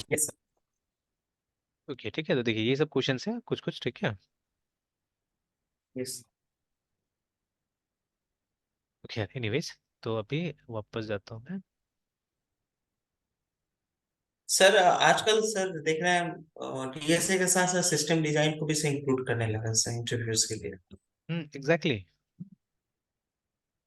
Yes okay ठीक है, तो देखिए ये सब क्वेश्चन है कुछ कुछ, ठीक है। यस ओके एनीवेज, तो अभी वापस जाता हूँ मैं। सर, आजकल सर देख रहे हैं डीएसए के साथ साथ सिस्टम डिजाइन को भी से इंक्लूड करने लगा है सर इंटरव्यूज के लिए। एग्जैक्टली।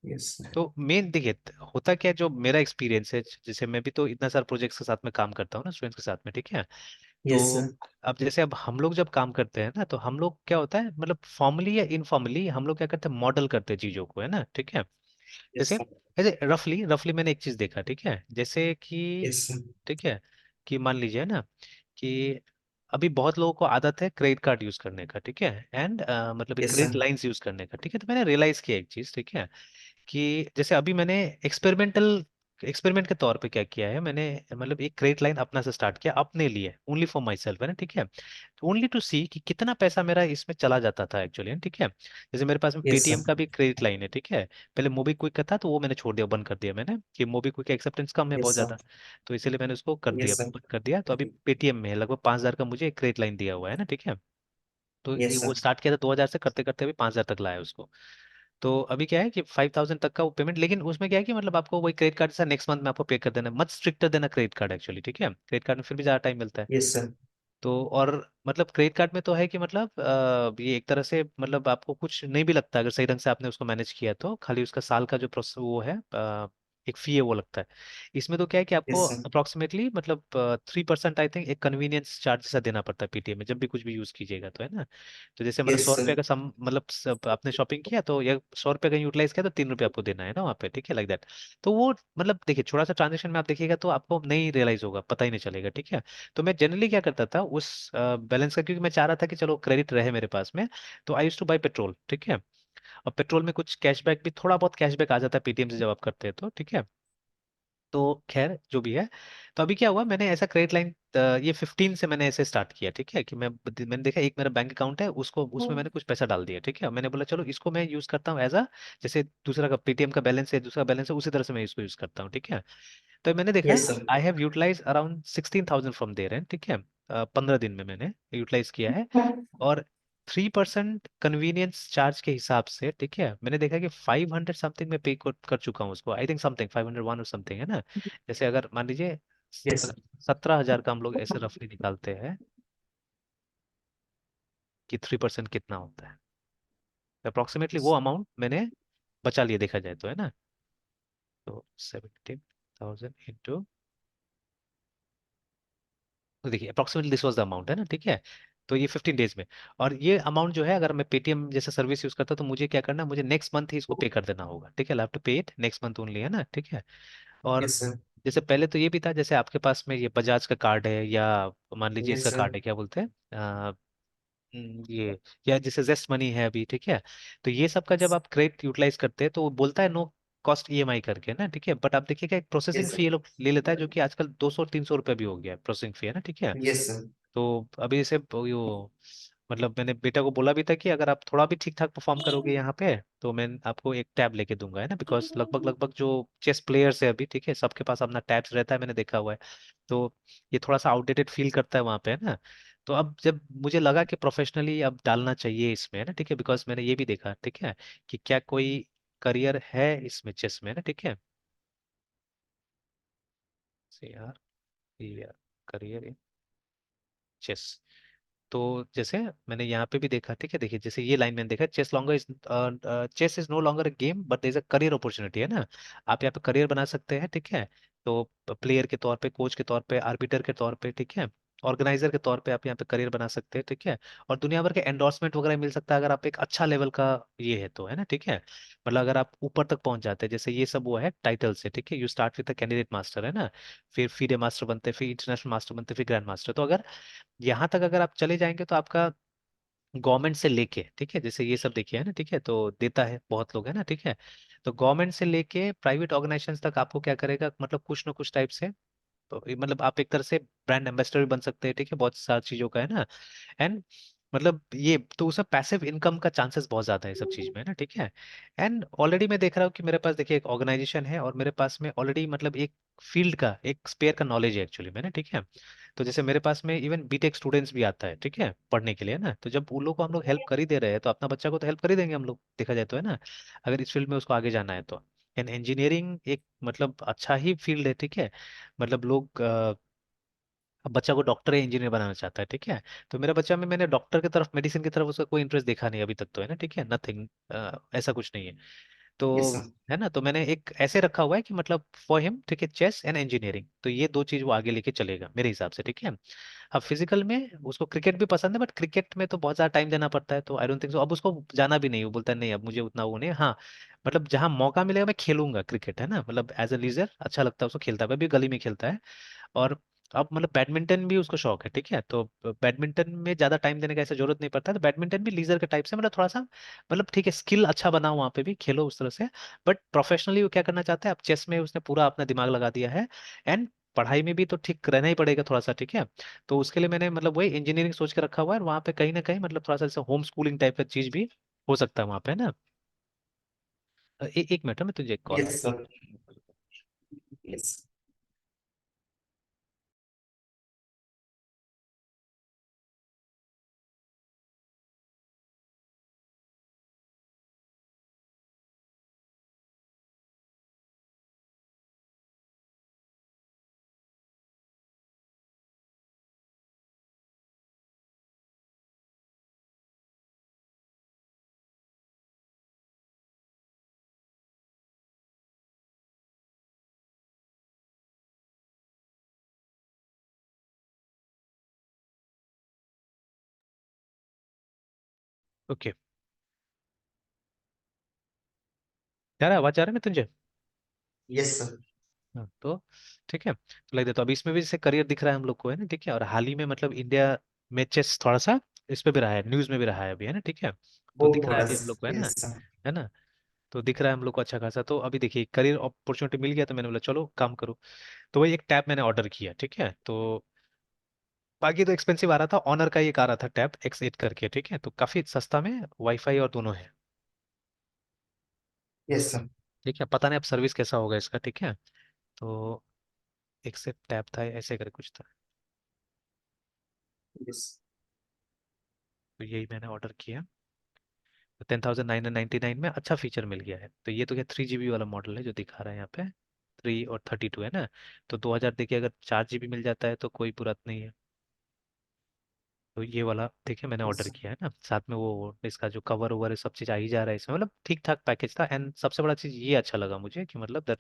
यस तो मेन देखिए होता क्या है, जो मेरा एक्सपीरियंस है, जैसे मैं भी तो इतना सारा प्रोजेक्ट्स के साथ में काम करता हूँ ना स्टूडेंट्स के साथ में, ठीक है। तो यस सर अब जैसे अब हम लोग जब काम करते हैं ना, तो हम लोग क्या होता है, मतलब फॉर्मली या इनफॉर्मली हम लोग क्या करते हैं, मॉडल करते हैं चीजों को, है ना, ठीक है। यस जैसे सर ऐसे रफली रफली मैंने एक चीज देखा, ठीक है, जैसे कि, यस सर ठीक है, कि मान लीजिए ना कि अभी बहुत लोगों को आदत है क्रेडिट कार्ड यूज करने का, ठीक है, एंड मतलब yes credit sir lines use करने का, ठीक है। तो मैंने रियलाइज किया एक चीज, ठीक है, कि जैसे अभी मैंने एक्सपेरिमेंट के तौर पे क्या किया है, मैंने मतलब एक क्रेडिट लाइन अपना से स्टार्ट किया अपने लिए, ओनली फॉर माई सेल्फ, है ना, ठीक है। तो ओनली टू सी कि कितना पैसा मेरा इसमें चला जाता था एक्चुअली, ठीक है। जैसे मेरे पास में यस पेटीएम सर का भी क्रेडिट लाइन है, ठीक है। पहले मोबीक्विक का था, तो वो मैंने छोड़ दिया, बंद कर दिया मैंने, कि मोबीक्विक का एक्सेप्टेंस कम है बहुत यस सर ज्यादा। तो इसीलिए मैंने उसको कर दिया, यस सर बंद कर दिया। तो अभी पेटीएम में है, लगभग 5,000 का मुझे एक क्रेडिट लाइन दिया हुआ है ना, ठीक है। तो ये यस वो सर स्टार्ट किया था 2,000 से, करते करते अभी 5,000 तक लाया उसको। तो अभी क्या है कि 5,000 तक का वो पेमेंट, लेकिन उसमें क्या है कि मतलब आपको वही क्रेडिट कार्ड से नेक्स्ट मंथ में आपको पे कर देना, मच स्ट्रिक्टर देना क्रेडिट कार्ड एक्चुअली, ठीक है। क्रेडिट कार्ड में फिर भी ज्यादा टाइम मिलता है। यस सर तो और मतलब क्रेडिट कार्ड में तो है कि मतलब ये एक तरह से मतलब आपको कुछ नहीं भी लगता अगर सही ढंग से आपने उसको मैनेज किया, तो खाली उसका साल का जो प्रोसेस वो है, एक फी है वो लगता है। इसमें तो क्या है कि आपको यस सर अप्रोक्सीमेटली मतलब 3% आई थिंक एक कन्वीनियंस चार्ज जैसा देना पड़ता है पेटीएम में, जब भी कुछ भी यूज कीजिएगा तो, है ना। तो जैसे मतलब यस 100 रुपये सर का सम मतलब आपने शॉपिंग किया तो, या 100 रुपये का यूटिलाइज किया तो 3 रुपये आपको देना है ना वहाँ पे, ठीक है, लाइक दैट। तो वो मतलब देखिए थोड़ा सा ट्रांजेक्शन में आप देखिएगा तो आपको नहीं रियलाइज होगा, पता ही नहीं चलेगा, ठीक है। तो मैं जनरली क्या करता था उस बैलेंस का, क्योंकि मैं चाह रहा था कि चलो क्रेडिट रहे मेरे पास में, तो आई यूज टू बाई पेट्रोल, ठीक है। और पेट्रोल में कुछ कैशबैक भी, थोड़ा बहुत कैशबैक आ जाता है पेटीएम से जब आप करते हैं तो, ठीक है। तो खैर जो भी है, तो अभी क्या हुआ, मैंने ऐसा क्रेडिट लाइन ये 15 से मैंने ऐसे स्टार्ट किया, ठीक है, कि मैंने देखा एक मेरा बैंक अकाउंट है, उसको उसमें मैंने कुछ पैसा डाल दिया, ठीक है। मैंने बोला चलो इसको मैं यूज करता हूँ एज अ, जैसे दूसरा का पेटीएम का बैलेंस है, दूसरा बैलेंस है, उसी तरह से मैं इसको यूज करता हूँ, ठीक है। तो मैंने देखा yes sir I have utilize around 16,000 from their end, ठीक है। 15 दिन में मैंने यूटिलाइज किया है। और 3% कन्वीनियंस चार्ज के हिसाब से, ठीक है, मैंने देखा कि 500 समथिंग में पे कर चुका हूँ उसको, आई थिंक समथिंग 501 और समथिंग, है ना। जैसे अगर मान लीजिए यस अगर 17,000 का हम लोग ऐसे रफली निकालते हैं कि 3% कितना होता है, अप्रोक्सीमेटली वो अमाउंट मैंने बचा लिया देखा जाए तो, है ना। तो 17,000 इंटू, तो देखिए approximately this was the amount, है ना, ठीक है। तो ये 15 डेज में। और ये अमाउंट जो है, अगर मैं पेटीएम जैसे सर्विस यूज करता तो मुझे क्या करना, मुझे नेक्स्ट मंथ ही इसको पे कर देना होगा, ठीक है। आई हैव टू पे इट नेक्स्ट मंथ ओनली, है ना, ठीक है। और यस सर जैसे पहले तो ये भी था, जैसे आपके पास में ये बजाज का कार्ड है, या मान लीजिए यस इसका सर कार्ड है, क्या बोलते हैं ये, या जैसे जेस्ट मनी है अभी, ठीक है। तो ये सब का जब आप क्रेडिट यूटिलाइज करते हैं तो वो बोलता है नो कॉस्ट ईएमआई करके ना, ठीक है। बट आप देखिएगा एक प्रोसेसिंग यस फी सर ये लोग ले लेता है, जो कि आजकल 200-300 रुपये भी हो गया है प्रोसेसिंग फी, है ना, ठीक है। यस सर तो अभी जैसे यो मतलब मैंने बेटा को बोला भी था कि अगर आप थोड़ा भी ठीक ठाक परफॉर्म करोगे यहाँ पे, तो मैं आपको एक टैब लेके दूंगा, है ना, बिकॉज लगभग लगभग जो चेस प्लेयर्स है अभी, ठीक है, सबके पास अपना टैब्स रहता है, मैंने देखा हुआ है। तो ये थोड़ा सा आउटडेटेड फील करता है वहाँ पे, है ना। तो अब जब मुझे लगा कि प्रोफेशनली अब डालना चाहिए इसमें, है ना, ठीक है, बिकॉज मैंने ये भी देखा, ठीक है, कि क्या कोई करियर है इसमें चेस में, है ना, ठीक है। यार करियर इन चेस। तो जैसे मैंने यहाँ पे भी देखा, ठीक है, देखिए जैसे ये लाइन मैंने देखा, chess is no longer a game but there is a career opportunity, है ना। आप यहाँ पे करियर बना सकते हैं, ठीक है। तो प्लेयर के तौर पे, कोच के तौर पे, आर्बिटर के तौर पे, ठीक है, ऑर्गेनाइजर के तौर पे आप यहाँ पे करियर बना सकते हैं, ठीक है। और दुनिया भर के एंडोर्समेंट वगैरह मिल सकता है अगर आप एक अच्छा लेवल का ये है तो, है ना, ठीक है। मतलब अगर आप ऊपर तक पहुंच जाते हैं, जैसे ये सब वो है टाइटल से, ठीक है, you start with the candidate master, है ना, फिर फीडे मास्टर बनते हैं, फिर इंटरनेशनल मास्टर बनते हैं, फिर ग्रैंड मास्टर। तो अगर यहाँ तक अगर आप चले जाएंगे तो आपका गवर्नमेंट से लेके, ठीक है, जैसे ये सब देखिए, है ना, ठीक है, तो देता है बहुत लोग, है ना, ठीक है। तो गवर्नमेंट से लेके प्राइवेट ऑर्गेनाइजेशन तक आपको क्या करेगा, मतलब कुछ ना कुछ टाइप से, तो मतलब आप एक तरह से ब्रांड एम्बेसडर भी बन सकते हैं, ठीक है, बहुत सारी चीजों का, है ना। एंड मतलब ये तो उसमें पैसिव इनकम का चांसेस बहुत ज्यादा है सब चीज में ना, ठीक है। एंड ऑलरेडी मैं देख रहा हूँ कि मेरे पास देखिए एक ऑर्गेनाइजेशन है, और मेरे पास में ऑलरेडी मतलब एक फील्ड का एक स्पेयर का नॉलेज है एक्चुअली में ना, ठीक है। तो जैसे मेरे पास में इवन बीटेक स्टूडेंट्स भी आता है, ठीक है, पढ़ने के लिए ना, तो जब उन लोग को हम लोग हेल्प कर ही दे रहे हैं तो अपना बच्चा को तो हेल्प कर ही देंगे हम लोग, देखा जाए तो, है ना, अगर इस फील्ड में उसको आगे जाना है तो। एंड इंजीनियरिंग एक मतलब अच्छा ही फील्ड है, ठीक है। मतलब लोग अब बच्चा को डॉक्टर या इंजीनियर बनाना चाहता है, ठीक है। तो मेरा बच्चा में मैंने डॉक्टर की तरफ, मेडिसिन की तरफ उसका कोई इंटरेस्ट देखा नहीं अभी तक तो, है ना, ठीक है, नथिंग, ऐसा कुछ नहीं है। तो यस सर। है ना, तो मैंने एक ऐसे रखा हुआ है कि मतलब फॉर हिम, ठीक है, चेस एंड इंजीनियरिंग, तो ये दो चीज वो आगे लेके चलेगा मेरे हिसाब से, ठीक है। अब फिजिकल में उसको क्रिकेट भी पसंद है, बट क्रिकेट में तो बहुत ज्यादा टाइम देना पड़ता है, तो आई डोंट थिंक सो अब उसको जाना भी नहीं, वो बोलता है नहीं अब मुझे उतना वो नहीं, हाँ मतलब जहाँ मौका मिलेगा मैं खेलूंगा क्रिकेट, है ना, मतलब एज अ लीजर अच्छा लगता है उसको, खेलता है, वह भी गली में खेलता है। और अब मतलब बैडमिंटन भी उसको शौक है, ठीक है, तो बैडमिंटन में ज्यादा टाइम देने का ऐसा जरूरत नहीं पड़ता, तो बैडमिंटन भी लीजर के टाइप से, मतलब थोड़ा सा मतलब ठीक है, स्किल अच्छा बनाओ वहां पे भी खेलो उस तरह से। बट प्रोफेशनली वो क्या करना चाहता है, अब चेस में उसने पूरा अपना दिमाग लगा दिया है। एंड पढ़ाई में भी तो ठीक रहना ही पड़ेगा थोड़ा सा, ठीक है। तो उसके लिए मैंने मतलब वही इंजीनियरिंग सोच के रखा हुआ है, और वहाँ पे कहीं ना कहीं मतलब थोड़ा सा जैसे होम स्कूलिंग टाइप का चीज भी हो सकता है वहाँ पे, है ना। एक मिनट में तुझे एक कॉल आ यस रहा है। सर। यस। ओके, जा रहा है, आवाज आ रहा है मैं तुझे। Yes sir. हाँ, तो ठीक है, तो लग देता, अब इसमें भी जैसे करियर दिख रहा है हम लोग को, है ना, ठीक है। और हाल ही में मतलब इंडिया में चेस थोड़ा सा इस पे भी रहा है, न्यूज में भी रहा है अभी, है ना, ठीक है। तो बहुत दिख रहा है बड़ा। अभी हम लोग को, है ना, यस सर। है ना। तो दिख रहा है हम लोग को अच्छा खासा, तो अभी देखिए करियर अपॉर्चुनिटी मिल गया, तो मैंने बोला चलो काम करो। तो वही एक टैब मैंने ऑर्डर किया, ठीक है। तो बाकी तो एक्सपेंसिव आ रहा था, ऑनर का ही एक आ रहा था टैब X8 करके, ठीक है, तो काफी सस्ता में वाईफाई और दोनों है, यस सर। ठीक है। पता नहीं अब सर्विस कैसा होगा इसका, ठीक है। तो X8 टैब था ऐसे करके कुछ था, यस। तो यही मैंने ऑर्डर किया। 10,999 में अच्छा फीचर मिल गया है, तो ये तो क्या 3 GB वाला मॉडल है जो दिखा रहा है यहाँ पे, 3 और 32 है ना। तो 2,000 देखिए, अगर 4 GB मिल जाता है तो कोई बुरा नहीं है। तो ये वाला देखिए मैंने ऑर्डर यस किया है ना, साथ में वो इसका जो कवर ओवर है सब चीज़ आ ही जा रहा है इसमें, मतलब ठीक ठाक पैकेज था। एंड सबसे बड़ा चीज़ ये अच्छा लगा मुझे कि मतलब the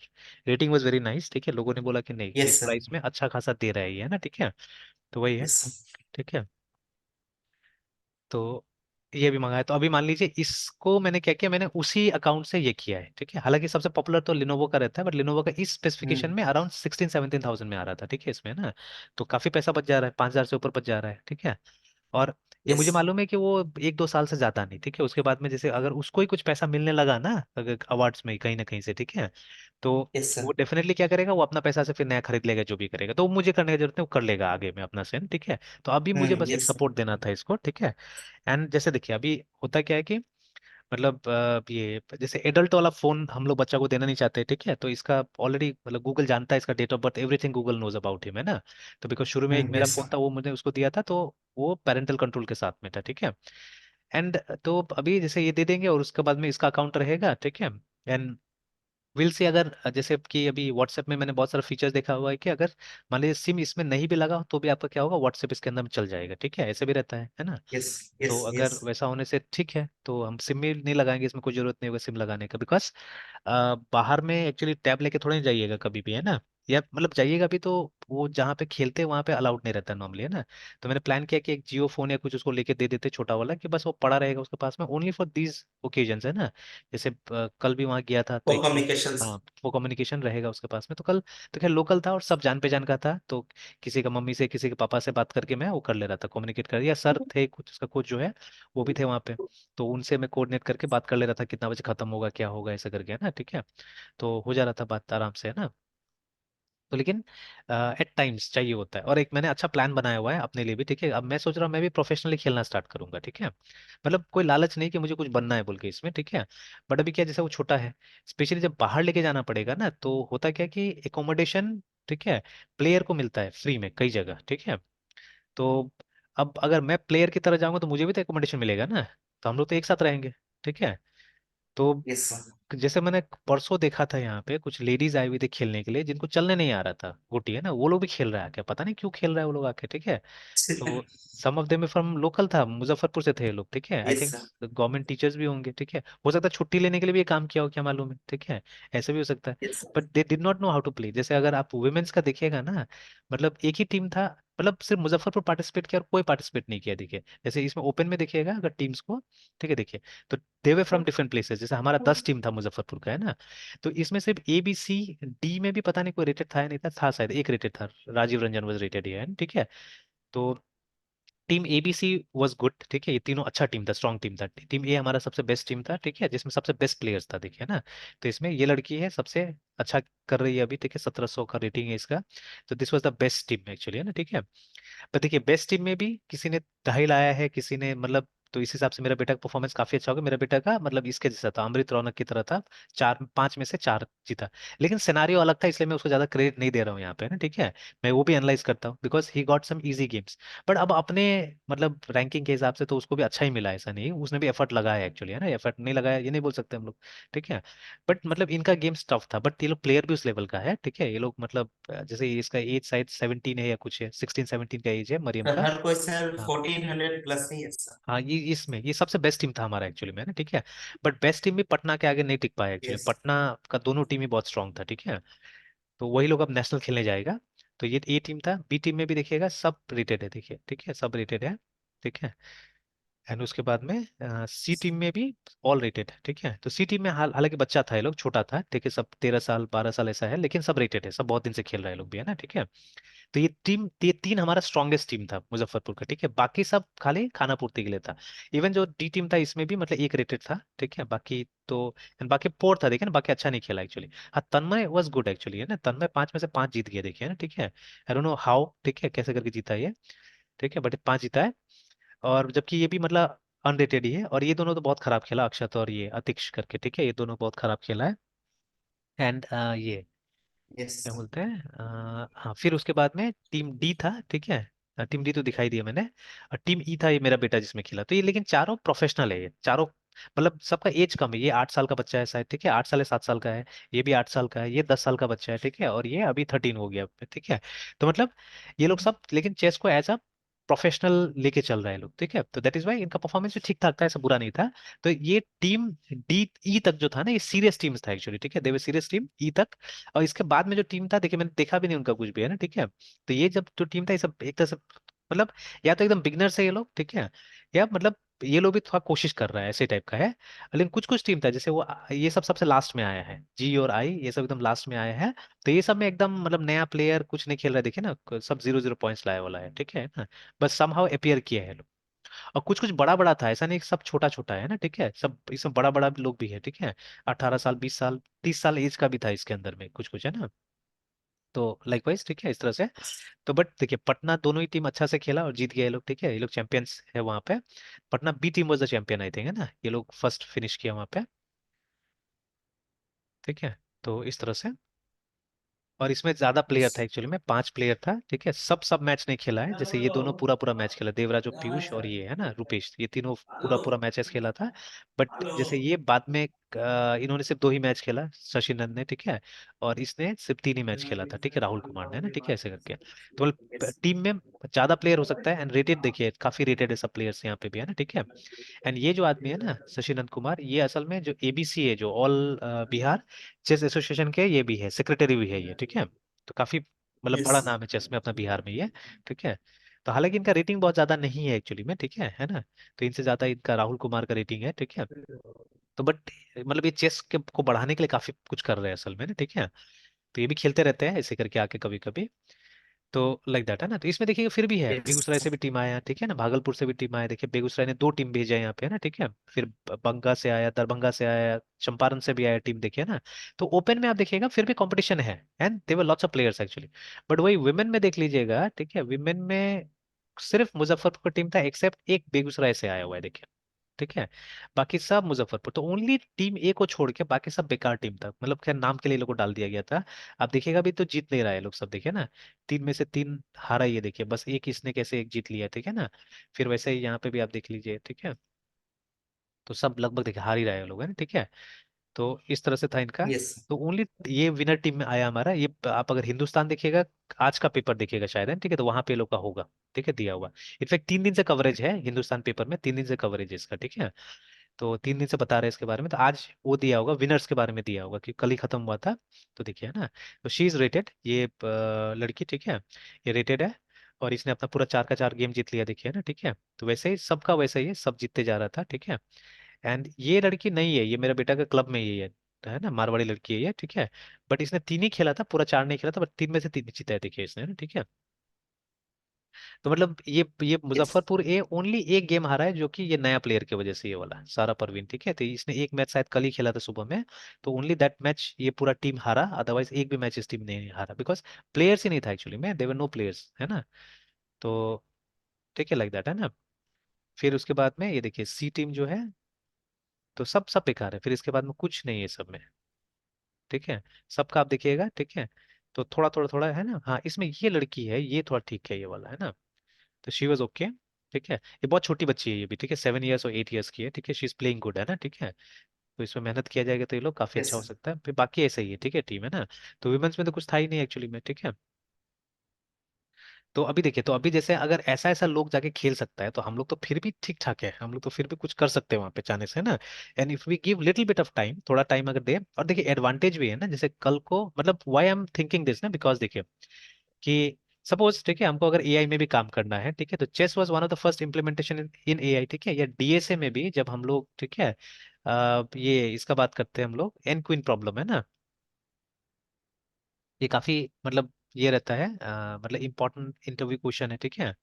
rating was very nice, ठीक है, लोगों ने बोला कि नहीं इस यस सर। प्राइस में अच्छा खासा दे रहा है ये, है ना, ठीक है। तो वही है, यस सर। ठीक है। तो ये भी मंगाया, तो अभी मान लीजिए इसको मैंने क्या किया, मैंने उसी अकाउंट से ये किया है, ठीक है। हालांकि सबसे पॉपुलर तो लिनोवो का रहता है, बट लिनोवो का इस स्पेसिफिकेशन हम्म। में अराउंड 16-17 थाउजेंड में आ रहा था, ठीक है, इसमें ना। तो काफी पैसा बच जा रहा है, 5,000 से ऊपर बच जा रहा है, ठीक है। और ये यस। मुझे मालूम है कि वो 1-2 साल से ज्यादा नहीं, ठीक है, उसके बाद में जैसे अगर उसको ही कुछ पैसा मिलने लगा ना, अगर अवार्ड्स में कहीं ना कहीं से, ठीक है, तो यस सर। वो डेफिनेटली क्या करेगा, वो अपना पैसा से फिर नया खरीद लेगा, जो भी करेगा, तो वो मुझे करने की जरूरत नहीं, वो कर लेगा आगे में अपना से, ठीक है। तो अभी मुझे बस एक यस सर। सपोर्ट देना था इसको, ठीक है। एंड जैसे देखिए अभी होता क्या है कि मतलब ये जैसे एडल्ट वाला फोन हम लोग बच्चा को देना नहीं चाहते, ठीक है, तो इसका ऑलरेडी मतलब गूगल जानता है इसका date of birth, everything Google knows about him, है ना। तो बिकॉज शुरू में एक मेरा यस फोन सर। था, वो मैंने उसको दिया था, तो वो पेरेंटल कंट्रोल के साथ में था, ठीक है। एंड तो अभी जैसे ये दे देंगे और उसके बाद में इसका अकाउंट रहेगा, ठीक है। एंड विल से अगर जैसे कि अभी व्हाट्सएप में मैंने बहुत सारा फीचर्स देखा हुआ है कि अगर मान लीजिए सिम इसमें नहीं भी लगा तो भी आपका क्या होगा, व्हाट्सएप इसके अंदर में चल जाएगा, ठीक है, ऐसे भी रहता है ना। यस। तो यस। यस। अगर वैसा होने से ठीक है, तो हम सिम भी नहीं लगाएंगे, इसमें कोई जरूरत नहीं होगा सिम लगाने का, बिकॉज बाहर में एक्चुअली टैब लेके थोड़ा नहीं जाइएगा कभी भी, है ना। या मतलब जाइएगा भी तो वो जहाँ पे खेलते हैं वहाँ पे अलाउड नहीं रहता नॉर्मली, है ना। तो मैंने प्लान किया कि एक जियो फोन या कुछ उसको लेके दे देते छोटा वाला, कि बस वो पड़ा रहेगा उसके पास में, ओनली फॉर दीज ओकेजन्स, है ना। जैसे कल भी वहाँ गया था तो फॉर एक तो कम्युनिकेशंस। हाँ वो कम्युनिकेशन रहेगा उसके पास में, तो कल तो खैर लोकल था और सब जान पहचान का था, तो किसी का मम्मी से किसी के पापा से बात करके मैं वो कर ले रहा था, कम्युनिकेट कर, या सर थे कुछ उसका कोच जो है वो भी थे वहाँ पे, तो उनसे मैं कोऑर्डिनेट करके बात कर ले रहा था कितना बजे खत्म होगा क्या होगा ऐसा करके, है ना, ठीक है। तो हो जा रहा था बात आराम से, है ना। तो लेकिन एट टाइम्स चाहिए होता है। और एक मैंने अच्छा प्लान बनाया हुआ है अपने लिए भी, ठीक है। अब मैं सोच रहा हूँ मैं भी प्रोफेशनली खेलना स्टार्ट करूंगा, ठीक है। मतलब कोई लालच नहीं कि मुझे कुछ बनना है बोल के इसमें, ठीक है। बट अभी क्या, जैसे वो छोटा है, स्पेशली जब बाहर लेके जाना पड़ेगा ना, तो होता क्या कि एकोमोडेशन, ठीक है, प्लेयर को मिलता है फ्री में कई जगह, ठीक है। तो अब अगर मैं प्लेयर की तरह जाऊंगा तो मुझे भी तो एकोमोडेशन मिलेगा ना, तो हम लोग तो एक साथ रहेंगे, ठीक है। तो यस सर। जैसे मैंने परसों देखा था यहाँ पे कुछ लेडीज आई हुई थी खेलने के लिए, जिनको चलने नहीं आ रहा था, गोटी है ना, वो लोग भी खेल रहा है, क्या पता नहीं क्यों खेल रहा है वो लोग आके, ठीक है। तो some of them from local था, मुजफ्फरपुर से थे ये लोग, ठीक है। I yes think sir. Government teachers भी होंगे, ठीक है। हो सकता है छुट्टी लेने के लिए भी ये काम किया हो, क्या मालूम है, ठीक है। ऐसे भी हो सकता है। Yes but they did not know how to play. जैसे अगर आप वुमेन्स का देखिएगा ना, मतलब एक ही टीम था, मतलब सिर्फ मुजफ्फरपुर पार्टिसिपेट किया और कोई पार्टिसिपेट नहीं किया, देखिए। जैसे इसमें ओपन में देखिएगा अगर टीम्स को, ठीक है, देखिए, तो दे वे फ्रॉम डिफरेंट प्लेसेस। जैसे हमारा 10 टीम था मुजफ्फरपुर का, है ना। तो इसमें सिर्फ A B C D में भी पता नहीं कोई रेटेड था या नहीं था शायद एक रेटेड था, राजीव रंजन वॉज रेटेड, है, ठीक है। तो टीम ABC वाज गुड, ठीक है, ये तीनों अच्छा टीम था, स्ट्रॉन्ग टीम था। टीम ए हमारा सबसे बेस्ट टीम था, ठीक है, जिसमें सबसे बेस्ट प्लेयर्स था, देखिए ना। तो इसमें ये लड़की है सबसे अच्छा कर रही है अभी, ठीक है, 1700 का रेटिंग है इसका। तो this was the best team actually, है ना, ठीक है। पर देखिए बेस्ट टीम में भी किसी ने ढाई लाया है, किसी ने मतलब, तो इस हिसाब से मेरा बेटा का परफॉर्मेंस काफी अच्छा होगा। मेरा बेटा का मतलब इसके जैसा था, अमृत रौनक की तरह था, 4 5 में से 4 जीता। लेकिन सिनारियो अलग था, इसलिए मैं उसको ज्यादा क्रेडिट नहीं दे रहा हूँ यहाँ पे, ना, ठीक है। मैं वो भी एनालाइज करता हूँ because he got some easy games. But अब अपने मतलब रैंकिंग के हिसाब से तो उसको भी अच्छा ही मिला, ऐसा नहीं, उसने भी एफर्ट लगाया एक्चुअली, है ना। एफर्ट नहीं लगाया ये नहीं बोल सकते हम लोग, ठीक है। बट मतलब इनका गेम्स टफ था, बट ये लोग प्लेयर भी उस लेवल का है, ठीक है। ये लोग मतलब जैसे इसका एज शायद 17 है या कुछ है, 16 17 का एज है मरियम सर का। हर कोई सर हाँ 1400 प्लस ही है सर। हाँ, ये इसमें ये सबसे बेस्ट टीम था हमारा एक्चुअली में, ना, ठीक है। बट बेस्ट टीम भी पटना के आगे नहीं टिक पाया एक्चुअली। यस। पटना का दोनों टीम ही बहुत स्ट्रांग था, ठीक है। तो वही लोग अब नेशनल खेलने जाएगा। तो ये ए टीम था। बी टीम में भी देखिएगा सब रेटेड है, देखिए, ठीक है, सब रेटेड है, ठीक है। एंड उसके बाद में सी टीम में भी ऑल रेटेड है, ठीक है। तो सी टीम में हालांकि बच्चा था, ये लोग छोटा था, ठीक है, सब 13 साल 12 साल ऐसा है, लेकिन सब रेटेड है, सब बहुत दिन से खेल रहे हैं लोग भी, है ना, ठीक है। तो ये तीन हमारा स्ट्रॉन्गेस्ट टीम था मुजफ्फरपुर का, ठीक है। बाकी सब खाली खाना पूर्ति के लिए था। इवन जो डी टीम था इसमें भी मतलब एक रेटेड था, ठीक है। बाकी तो and बाकी पोर था, देखिए ना, बाकी अच्छा नहीं खेला एक्चुअली। हाँ, तन्मय वाज गुड एक्चुअली, है ना। तन्मय 5 में से 5 जीत गया, देखिए ना, ठीक है। आई डोंट नो हाउ, ठीक है, कैसे करके जीता ये, ठीक है, बट 5 जीता है। और जबकि ये भी मतलब अनरेटेड ही है। और ये दोनों तो बहुत खराब खेला, अक्षत और ये अतिक्ष करके, ठीक है, ये दोनों बहुत खराब खेला है। एंड ये यस क्या सर। बोलते हैं, हाँ, फिर उसके बाद में टीम डी था, ठीक है। टीम डी तो दिखाई दिया मैंने। और टीम ई था ये मेरा बेटा जिसमें खेला। तो ये लेकिन चारों प्रोफेशनल है, ये चारों मतलब सबका एज कम है। ये 8 साल का बच्चा है शायद, ठीक है, 8 साल या 7 साल का है। ये भी 8 साल का है, ये 10 साल का बच्चा है, ठीक है। और ये अभी 13 हो गया, ठीक है। तो मतलब ये लोग सब लेकिन चेस को एज अ प्रोफेशनल लेके चल रहे हैं लोग, ठीक है। तो दैट इज वाई इनका परफॉर्मेंस भी ठीक ठाक था, ऐसा बुरा नहीं था। तो ये टीम डी ई तक जो था ना, ये सीरियस टीम्स था एक्चुअली, ठीक है, देवर सीरियस टीम ई तक। और इसके बाद में जो टीम था, देखिए मैंने देखा भी नहीं उनका कुछ भी, है ना, ठीक है। तो ये जब जो टीम था, ये सब एक तरह से मतलब या तो एकदम बिगनर्स है ये लोग, ठीक है, या मतलब ये लोग भी थोड़ा कोशिश कर रहा है, ऐसे टाइप का है। लेकिन कुछ कुछ टीम था, जैसे वो ये सब सबसे लास्ट में आया है, जी और आई, ये सब एकदम लास्ट में आया है। तो ये सब में एकदम मतलब नया प्लेयर कुछ नहीं खेल रहा है, देखिए ना, सब 0 0 पॉइंट्स लाया वाला है, ठीक है ना। बस समहाउ अपियर किया है लोग। और कुछ कुछ बड़ा बड़ा था, ऐसा नहीं कि सब छोटा छोटा है ना, ठीक है, सब इसमें बड़ा बड़ा लोग भी है, ठीक है। 18 साल 20 साल 30 साल एज का भी था इसके अंदर में कुछ कुछ, है ना। तो लाइकवाइज, ठीक है, इस तरह से। तो बट देखिए पटना दोनों ही टीम अच्छा से खेला और जीत गए ये लोग, ठीक है, ये लोग चैंपियंस है वहां पे। Patna B team was the champion I think, है ना, ये लोग फर्स्ट फिनिश किया वहां पे, ठीक है। तो इस तरह से। और इसमें ज्यादा प्लेयर था एक्चुअली में, 5 प्लेयर था, ठीक है। सब सब मैच नहीं खेला है, जैसे ये दोनों पूरा पूरा मैच खेला, देवराज और पीयूष और ये है ना रुपेश, ये तीनों पूरा पूरा मैचेस खेला था। बट जैसे ये बाद में इन्होंने सिर्फ 2 ही मैच खेला, शशि नंद ने, ठीक है। और इसने सिर्फ 3 ही मैच खेला था, ठीक है, राहुल कुमार ने, ना, ठीक है, ऐसे करके। तो टीम में ज्यादा प्लेयर हो सकता है। एंड रेटेड देखिए काफी रेटेड है सब प्लेयर्स यहाँ पे भी, है ना, ठीक है। एंड ये जो आदमी है ना शशि नंद कुमार, ये असल में जो ABC है, जो ऑल बिहार चेस एसोसिएशन के ये भी है, सेक्रेटरी भी है ये, ठीक है। तो काफी मतलब यस बड़ा नाम है चेस में अपना बिहार में ये, ठीक है। तो हालांकि इनका रेटिंग बहुत ज्यादा नहीं है एक्चुअली में, ठीक है ना। तो इनसे ज्यादा इनका राहुल कुमार का रेटिंग है, ठीक है। तो बट मतलब ये चेस के को बढ़ाने के लिए काफी कुछ कर रहे हैं असल में ना, ठीक है। तो ये भी खेलते रहते हैं ऐसे करके आके कभी कभी। तो लाइक दैट है ना। तो इसमें देखिएगा फिर भी है, बेगूसराय यस। से भी टीम आया, ठीक है ना, भागलपुर से भी टीम आया, देखिए बेगूसराय ने 2 टीम भेजा है यहाँ पे, है ना, ठीक है। फिर बंगा से आया, दरभंगा से आया, चंपारण से भी आया टीम, देखिए ना। तो ओपन में आप देखिएगा फिर भी कंपटीशन है, and there lots of players actually. But वही वुमेन में देख लीजिएगा, ठीक है, वुमेन में सिर्फ मुजफ्फरपुर का टीम था, एक्सेप्ट एक बेगूसराय से आया हुआ है, देखिए, ठीक है। बाकी सब मुजफ्फरपुर, तो ओनली टीम ए को छोड़ के बाकी सब बेकार टीम था, मतलब खैर नाम के लिए लोग को डाल दिया गया था। आप देखिएगा अभी तो जीत नहीं रहा है लोग सब, देखिए ना, 3 में से 3 हारा, ये देखिए बस एक इसने कैसे एक जीत लिया, ठीक है ना। फिर वैसे ही यहाँ पे भी आप देख लीजिए, ठीक है। तो सब लगभग देखिए हार ही रहे हैं लोग, है ना, ठीक है। तो इस तरह से था इनका। यस। तो ओनली ये विनर टीम में आया हमारा ये। आप अगर हिंदुस्तान देखिएगा, आज का पेपर देखिएगा शायद, है ठीक है, तो वहां पे ये लोग का होगा, ठीक है, दिया हुआ। इनफैक्ट 3 दिन से कवरेज है हिंदुस्तान पेपर में, 3 दिन से कवरेज है इसका, ठीक है। तो 3 दिन से बता रहे हैं इसके बारे में, तो आज वो दिया होगा, विनर्स के बारे में दिया होगा, कि कल ही खत्म हुआ था। तो देखिए, है ना। तो शी इज रेटेड, ये लड़की, ठीक है, ये रेटेड है। और इसने अपना पूरा 4 का 4 गेम जीत लिया, देखिए ना, ठीक है। तो वैसे ही सबका वैसे ही है, सब जीतते जा रहा था, ठीक है। एंड ये लड़की नहीं है, ये मेरा बेटा का क्लब में ही है ना, मारवाड़ी लड़की है ये, ठीक है। बट इसने 3 ही खेला था, पूरा 4 नहीं खेला था, बट 3 में से 3 जीता है, देखिए इसने, है ना, ठीक है। तो मतलब ये यस। मुजफ्फरपुर ए ओनली एक गेम हारा है, जो कि ये नया प्लेयर की वजह से, ये वाला सारा परवीन, ठीक है। तो इसने एक मैच शायद कल ही खेला था सुबह में, तो ओनली दैट मैच ये पूरा टीम हारा, अदरवाइज एक भी मैच इस टीम ने नहीं हारा, बिकॉज प्लेयर्स ही नहीं था एक्चुअली में, देवर नो प्लेयर्स, है ना। तो ठीक है, लाइक दैट, है ना। फिर उसके बाद में ये देखिए सी टीम जो है, तो सब सब बेकार है, फिर इसके बाद में कुछ नहीं है सब में, ठीक है। सबका आप देखिएगा, ठीक है। तो थोड़ा थोड़ा थोड़ा है ना, हाँ इसमें ये लड़की है, ये थोड़ा ठीक है, ये वाला, है ना। तो शी वॉज ओके, ठीक है। ये बहुत छोटी बच्ची है ये भी, ठीक है, 7 इयर्स और 8 इयर्स की है, ठीक है, शी इज प्लेइंग गुड, है ना, ठीक है। तो इसमें मेहनत किया जाएगा तो ये लोग काफी यस। अच्छा हो सकता है, फिर बाकी ऐसा ही है, ठीक है, टीम, है ना। तो वुमेन्स में तो कुछ था ही नहीं एक्चुअली में, ठीक है। तो अभी देखिए, तो अभी जैसे अगर ऐसा ऐसा लोग जाके खेल सकता है, तो हम लोग तो फिर भी ठीक ठाक है, हम लोग तो फिर भी कुछ कर सकते हैं वहां पे चाहने से, है ना। And if we give little bit of time, थोड़ा टाइम अगर दे, और देखिए एडवांटेज भी है ना, जैसे कल को, मतलब why I am thinking this ना, बिकॉज देखिए कि सपोज, ठीक है, हमको अगर एआई में भी काम करना है, ठीक है, तो chess was one of the first implementation in AI, ठीक है, या डीएसए में भी जब हम लोग, ठीक है, ये इसका बात करते हैं हम लोग, एन क्वीन प्रॉब्लम, है ना। ये काफी मतलब ये रहता है, मतलब इंपॉर्टेंट इंटरव्यू क्वेश्चन है, ठीक है।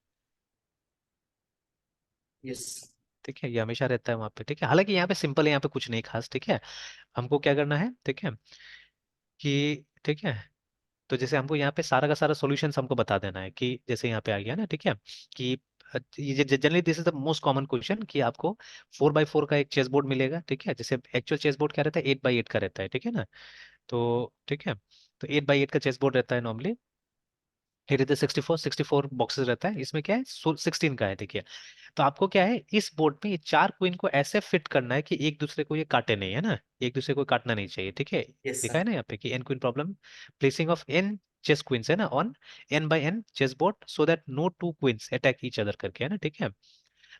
यस। ठीक है, ये हमेशा रहता है वहाँ पे, ठीक है, हालांकि यहाँ पे सिंपल है, यहाँ पे कुछ नहीं खास, ठीक है। हमको क्या करना है, ठीक है, कि ठीक है, तो जैसे हमको यहाँ पे सारा का सारा सॉल्यूशन हमको बता देना है, कि जैसे यहाँ पे आ गया ना, ठीक है, कि ये generally this is the most common question, कि आपको 4x4 का एक चेस बोर्ड मिलेगा, ठीक है, जैसे एक्चुअल चेस बोर्ड क्या रहता है, 8x8 का रहता है, ठीक है ना। तो ठीक है, तो 8x8 का चेस बोर्ड रहता है नॉर्मली। हिट इज 64 बॉक्सेस रहता है, इसमें क्या है, 16 का है, देखिए। तो आपको क्या है, इस बोर्ड में ये 4 क्वीन को ऐसे फिट करना है कि एक दूसरे को ये काटे नहीं, है ना, एक दूसरे को काटना नहीं चाहिए, ठीक है। यस लिखा सर। है ना यहाँ पे कि N queen problem, placing of N chess queens, है ना, on N by N chess board, so that no 2 queens attack each other करके, है ना, ठीक है।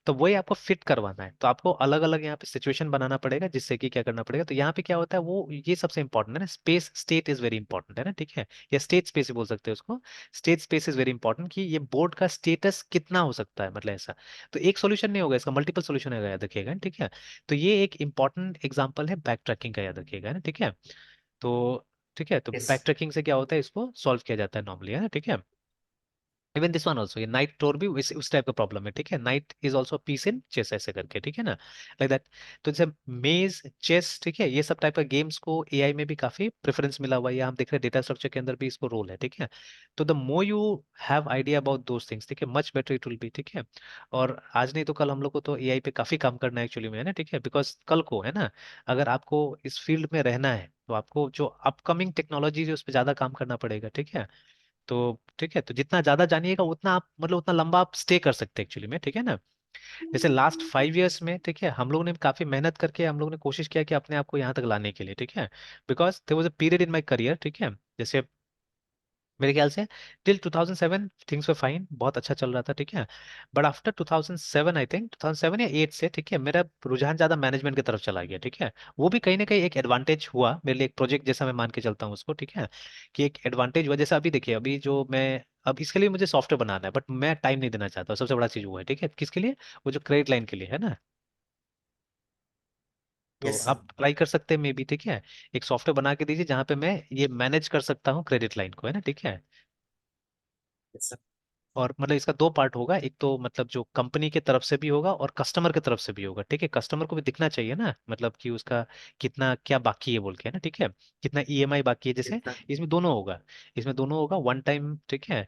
तो वही आपको फिट करवाना है, तो आपको अलग अलग यहाँ पे सिचुएशन बनाना पड़ेगा, जिससे कि क्या करना पड़ेगा, तो यहाँ पे क्या होता है, वो ये सबसे इंपॉर्टेंट है ना, space state is very important, है ना, ठीक है। या स्टेट स्पेस बोल सकते हैं उसको, state space is very important, कि ये बोर्ड का स्टेटस कितना हो सकता है, मतलब ऐसा। तो एक सॉल्यूशन नहीं होगा इसका, मल्टीपल सॉल्यूशन होगा, याद रखिएगा, ठीक है। तो ये एक इंपॉर्टेंट एग्जाम्पल है बैक ट्रैकिंग का, याद रखिएगा, है ना, ठीक है। तो ठीक है, तो यस। बैक ट्रैकिंग से क्या होता है, इसको सॉल्व किया जाता है नॉर्मली, है ना, ठीक है। इवन दिस वन ऑल्सो, ये नाइट टोर भी उस टाइप का प्रॉब्लम है, ठीक है, knight is also piece in chess, ऐसे करके, ठीक है ना, लाइक दैट। तो जैसे मेज, चेस, ठीक है, ये सब टाइप का गेम्स को एआई में भी काफी प्रेफरेंस मिला हुआ है, ये हम देख रहे हैं डेटा स्ट्रक्चर के अंदर भी इसको रोल है, ठीक है। तो the more you have idea about those things, ठीक है, much better it will be, ठीक है। और आज नहीं तो कल हम लोग को तो एआई पे काफी काम करना है एक्चुअली में, है ना, ठीक है, बिकॉज कल को, है ना, अगर आपको इस फील्ड में रहना है, तो आपको जो अपकमिंग टेक्नोलॉजी है उस पर ज्यादा काम करना पड़ेगा, ठीक है। तो ठीक है, तो जितना ज्यादा जानिएगा उतना आप, मतलब उतना लंबा आप स्टे कर सकते हैं एक्चुअली में, ठीक है ना। जैसे लास्ट 5 इयर्स में, ठीक है, हम लोगों ने काफी मेहनत करके हम लोगों ने कोशिश किया कि अपने आप को यहाँ तक लाने के लिए, ठीक है। Because there was a period in my career, ठीक है, जैसे मेरे ख्याल से टिल 2007 थिंग्स वर फाइन, बहुत अच्छा चल रहा था, ठीक है। बट आफ्टर 2007, आई थिंक 2007 या 8 से, ठीक है, मेरा रुझान ज्यादा मैनेजमेंट की तरफ चला गया, ठीक है। वो भी कहीं ना कहीं एक एडवांटेज हुआ मेरे लिए, एक प्रोजेक्ट जैसा मैं मान के चलता हूँ उसको, ठीक है, कि एक एडवांटेज हुआ। जैसे अभी देखिए, अभी जो मैं, अब इसके लिए मुझे सॉफ्टवेयर बनाना है, बट मैं टाइम नहीं देना चाहता, सबसे बड़ा चीज वो है, ठीक है, किसके लिए, वो जो क्रेडिट लाइन के लिए है ना। तो यस सर। आप ट्राई कर सकते हैं मे बी, ठीक है, एक सॉफ्टवेयर बना के दीजिए जहाँ पे मैं ये मैनेज कर सकता हूँ क्रेडिट लाइन को, है ना, ठीक है। Yes sir. और मतलब इसका दो पार्ट होगा, एक तो मतलब जो कंपनी की तरफ से भी होगा और कस्टमर की तरफ से भी होगा, ठीक है। कस्टमर को भी दिखना चाहिए ना, मतलब कि उसका कितना क्या बाकी है बोल के, है ना, ठीक है, कितना ईएमआई बाकी है, यस जैसे सर। इसमें दोनों होगा। इसमें दोनों होगा, वन टाइम, ठीक है,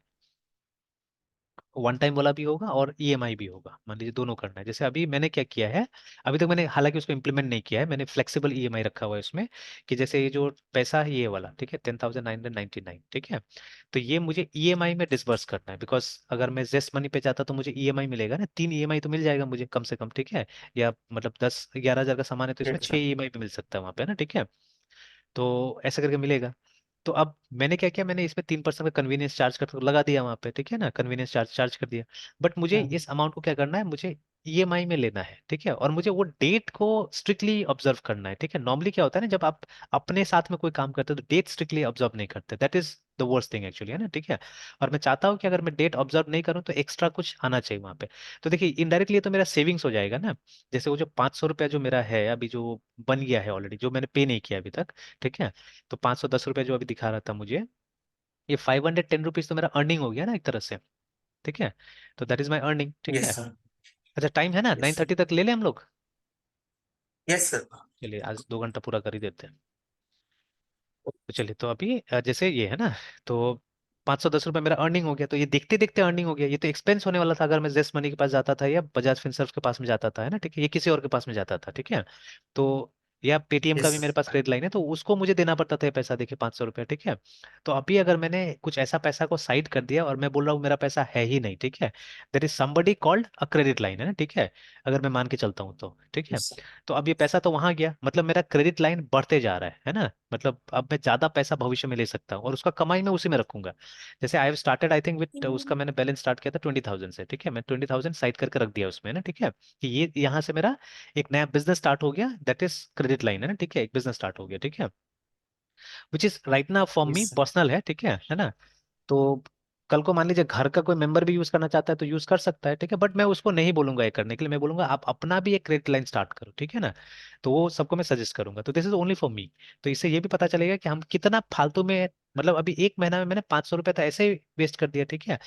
वन टाइम वाला भी होगा और ईएमआई भी होगा, मान लीजिए दोनों करना है। जैसे अभी मैंने क्या किया है, अभी तक मैंने हालांकि उसको इम्प्लीमेंट नहीं किया है, मैंने फ्लेक्सिबल ईएमआई रखा हुआ है उसमें, कि जैसे ये जो पैसा है ये वाला, ठीक है, 10,999, ठीक है, तो ये मुझे ईएमआई में डिसबर्स करना है, बिकॉज अगर मैं जेस्ट मनी पे जाता तो मुझे ईएमआई मिलेगा ना, 3 ईएमआई तो मिल जाएगा मुझे कम से कम, ठीक है, या मतलब 10-11 हज़ार का सामान है तो इसमें यस 6 सर। ईएमआई भी मिल सकता है वहाँ पे, है ना, ठीक है। तो ऐसा करके मिलेगा। तो अब मैंने क्या किया, मैंने इसमें 3% का कन्वीनियंस चार्ज कर लगा दिया वहां पे, ठीक है ना, कन्वीनियंस चार्ज चार्ज कर दिया। बट मुझे हम्म। इस अमाउंट को क्या करना है, मुझे ईएमआई में लेना है, ठीक है, और मुझे वो डेट को स्ट्रिक्टली ऑब्जर्व करना है, ठीक है। नॉर्मली क्या होता है ना, जब आप अपने साथ में कोई काम करते हो तो डेट स्ट्रिक्टली ऑब्जर्व नहीं करते, that is the worst thing actually, है ना, ठीक है। और मैं चाहता हूँ कि अगर मैं डेट ऑब्जर्व नहीं करूँ तो एक्स्ट्रा कुछ आना चाहिए वहां पे। तो देखिए इनडायरेक्टली ये तो मेरा सेविंग्स हो जाएगा ना। जैसे वो जो 500 रुपया जो मेरा है अभी, जो बन गया है ऑलरेडी, जो मैंने पे नहीं किया अभी तक, ठीक है, तो 510 रुपया जो अभी दिखा रहा था मुझे, ये 510 रुपीज तो मेरा अर्निंग हो गया ना एक तरह से, ठीक है। तो दैट इज माई अर्निंग, ठीक यस है। सर। अच्छा टाइम है ना, यस नाइन सर। थर्टी तक ले लें हम लोग। Yes sir. चलिए आज 2 घंटा पूरा कर ही देते हैं। तो चलिए, तो अभी जैसे ये है ना, तो 510 रुपये मेरा अर्निंग हो गया, तो ये देखते देखते अर्निंग हो गया। ये तो एक्सपेंस होने वाला था अगर मैं जेस्ट मनी के पास जाता था या बजाज फिनसर्व के पास में जाता था, है ना, ठीक है, ये किसी और के पास में जाता था, ठीक है। तो या पेटीएम का यस भी मेरे सर। पास क्रेडिट लाइन है तो उसको मुझे देना पड़ता था ये पैसा, देखिए 500 रुपया, ठीक है। तो अभी अगर मैंने कुछ ऐसा पैसा को साइड कर दिया और मैं बोल रहा हूँ मेरा पैसा है ही नहीं, ठीक है, there is somebody called a credit line, है ना, ठीक है, अगर मैं मान के चलता हूँ तो, ठीक है। Yes sir. तो अब ये पैसा तो वहां गया, मतलब मेरा क्रेडिट लाइन बढ़ते जा रहा है ना, मतलब अब मैं ज्यादा पैसा भविष्य में ले सकता हूँ और उसका कमाई मैं उसी में रखूंगा। जैसे I have started I think with, उसका मैंने बैलेंस स्टार्ट किया था 20,000 से, ठीक है, मैं 20,000 साइड करके रख दिया उसमें ना, ठीक है, कि ये यहाँ से मेरा एक नया बिजनेस स्टार्ट हो गया, दैट इज क्रेडिट लाइन, है ना, ठीक है, एक बिजनेस स्टार्ट हो गया, ठीक है, which is right now for me yes sir. Personal है, ठीक है ना। तो कल को मान लीजिए घर का कोई मेंबर भी यूज करना चाहता है तो यूज कर सकता है, ठीक है, बट मैं उसको नहीं बोलूंगा ये करने के लिए, मैं बोलूंगा आप अपना भी एक क्रेडिट लाइन स्टार्ट करो, ठीक है ना। तो वो सबको मैं सजेस्ट करूंगा, तो this is only for me. तो इससे ये भी पता चलेगा कि हम कितना फालतू में, मतलब अभी एक महीना में मैंने 500 रुपया तो ऐसे ही वेस्ट कर दिया, ठीक है।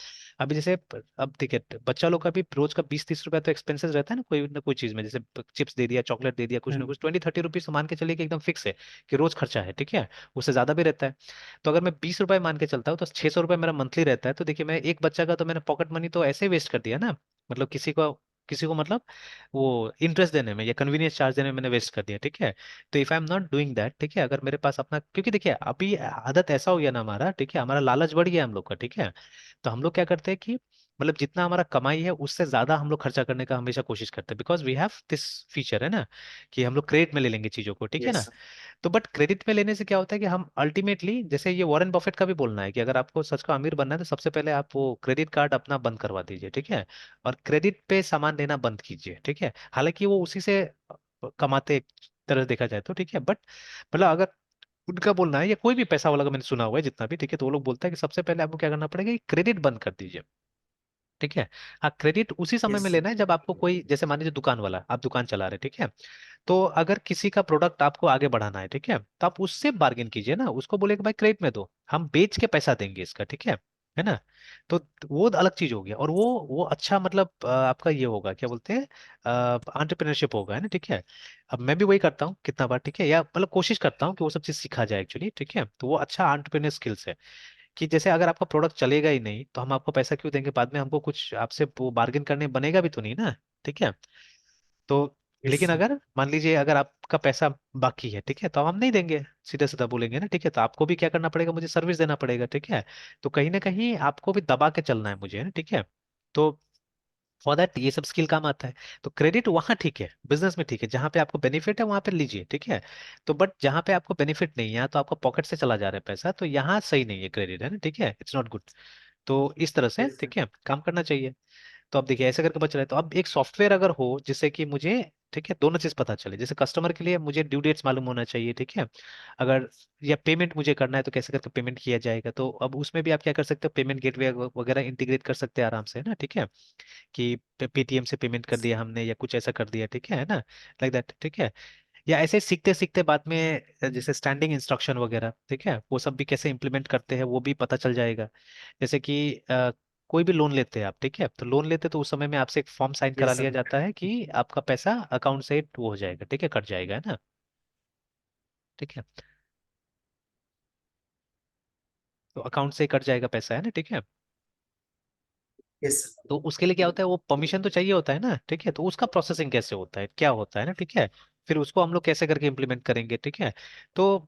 अभी जैसे अब देखिए बच्चा लोग का भी रोज का 20-30 रुपया तो एक्सपेंसेस रहता है ना कोई चीज में, जैसे चिप्स दे दिया, चॉकलेट दे दिया, कुछ ना हम्म। कुछ 20-30 रुपीज तो मान के चलिए कि एकदम फिक्स है कि रोज खर्चा है, ठीक है। उससे ज्यादा भी रहता है। तो अगर मैं 20 रुपए मान के चलता हूँ तो 600 रुपये मेरा मंथली रहता है, तो देखिए मैं एक बच्चा का तो मैंने पॉकेट मनी तो ऐसे ही वेस्ट कर दिया ना, मतलब किसी को मतलब वो इंटरेस्ट देने में या कन्वीनियंस चार्ज देने में मैंने वेस्ट कर दिया, ठीक है। तो if I am not doing that, ठीक है, अगर मेरे पास अपना, क्योंकि देखिए अभी आदत ऐसा हो गया ना हमारा, ठीक है, हमारा लालच बढ़ गया हम लोग का, ठीक है। तो हम लोग क्या करते हैं कि मतलब जितना हमारा कमाई है उससे ज्यादा हम लोग खर्चा करने का हमेशा कोशिश करते हैं, because we have this feature है ना, कि हम लोग क्रेडिट में ले लेंगे चीजों को, ठीक है यस ना। सर। तो बट क्रेडिट पे लेने से क्या होता है कि हम अल्टीमेटली, जैसे ये वॉरेन बफेट का भी बोलना है कि अगर आपको सच का अमीर बनना है तो सबसे पहले आप वो क्रेडिट कार्ड अपना बंद करवा दीजिए, ठीक है, और क्रेडिट पे सामान लेना बंद कीजिए, ठीक है। हालांकि वो उसी से कमाते एक तरह देखा जाए तो, ठीक है, बट मतलब अगर उनका बोलना है या कोई भी पैसा वाला का मैंने सुना हुआ है जितना भी, ठीक है, तो वो लोग बोलता है कि सबसे पहले आपको क्या करना पड़ेगा कि क्रेडिट बंद कर दीजिए, ठीक है। हाँ, क्रेडिट उसी समय में यस लेना है जब आपको कोई, जैसे मान लीजिए दुकान वाला, आप दुकान चला रहे, ठीक है, तो अगर किसी का प्रोडक्ट आपको आगे बढ़ाना है, ठीक है, तो आप उससे बार्गेन कीजिए ना, उसको बोले कि भाई क्रेडिट में दो, हम बेच के पैसा देंगे इसका, ठीक है ना। तो वो अलग चीज हो गया, और वो अच्छा मतलब आपका ये होगा, क्या बोलते हैं, एंटरप्रेन्योरशिप होगा, है ना, ठीक है। अब मैं भी वही करता हूँ कितना बार, ठीक है, या मतलब कोशिश करता हूँ कि वो सब चीज सीखा जाए एक्चुअली, ठीक है, तो वो अच्छा एंटरप्रेन्योर स्किल्स है। कि जैसे अगर आपका प्रोडक्ट चलेगा ही नहीं तो हम आपको पैसा क्यों देंगे, बाद में हमको कुछ आपसे वो बार्गेन करने बनेगा भी तो नहीं ना, ठीक है। तो यस लेकिन सर। अगर मान लीजिए अगर आपका पैसा बाकी है, ठीक है, तो हम नहीं देंगे, सीधा सीधा बोलेंगे ना, ठीक है, तो आपको भी क्या करना पड़ेगा, मुझे सर्विस देना पड़ेगा, ठीक है। तो कहीं ना कहीं आपको भी दबा के चलना है मुझे, ना, ठीक है। तो फॉर दैट ये सब स्किल काम आता है। तो क्रेडिट वहाँ ठीक है, बिजनेस में ठीक है, जहाँ पे आपको बेनिफिट है वहां पे लीजिए, ठीक है। तो बट जहाँ पे आपको बेनिफिट नहीं है तो आपका पॉकेट से चला जा रहा है पैसा, तो यहाँ सही नहीं है क्रेडिट, है ना, ठीक है, इट्स नॉट गुड। तो इस तरह से यस सर। ठीक है काम करना चाहिए। तो अब देखिए ऐसे करके बच रहा है, तो अब एक सॉफ्टवेयर अगर हो जिससे कि मुझे, ठीक है, दोनों चीज पता चले, जैसे कस्टमर के लिए मुझे ड्यू डेट्स मालूम होना चाहिए, ठीक है। अगर या पेमेंट मुझे करना है तो कैसे करके पेमेंट किया जाएगा, तो अब उसमें भी आप क्या कर सकते हो, पेमेंट गेटवे वगैरह इंटीग्रेट कर सकते हैं आराम से, है ना, ठीक है, कि पेटीएम से पेमेंट कर दिया हमने या कुछ ऐसा कर दिया, ठीक है ना, लाइक दैट, ठीक है। या ऐसे सीखते सीखते बाद में जैसे स्टैंडिंग इंस्ट्रक्शन वगैरह, ठीक है, वो सब भी कैसे इंप्लीमेंट करते हैं वो भी पता चल जाएगा। जैसे कि कोई भी लोन लेते हैं आप, ठीक है, तो लोन लेते तो उस समय में आपसे एक फॉर्म साइन करा यस लिया सर। जाता है कि आपका पैसा अकाउंट से वो हो जाएगा, ठीक है, कट जाएगा, है ना, ठीक है, तो अकाउंट से कट जाएगा पैसा, है ना, ठीक है। यस तो उसके लिए क्या होता है, वो परमिशन तो चाहिए होता है ना, ठीक है, तो उसका प्रोसेसिंग कैसे होता है, क्या होता है ना, ठीक है, फिर उसको हम लोग कैसे करके इम्प्लीमेंट करेंगे, ठीक है। तो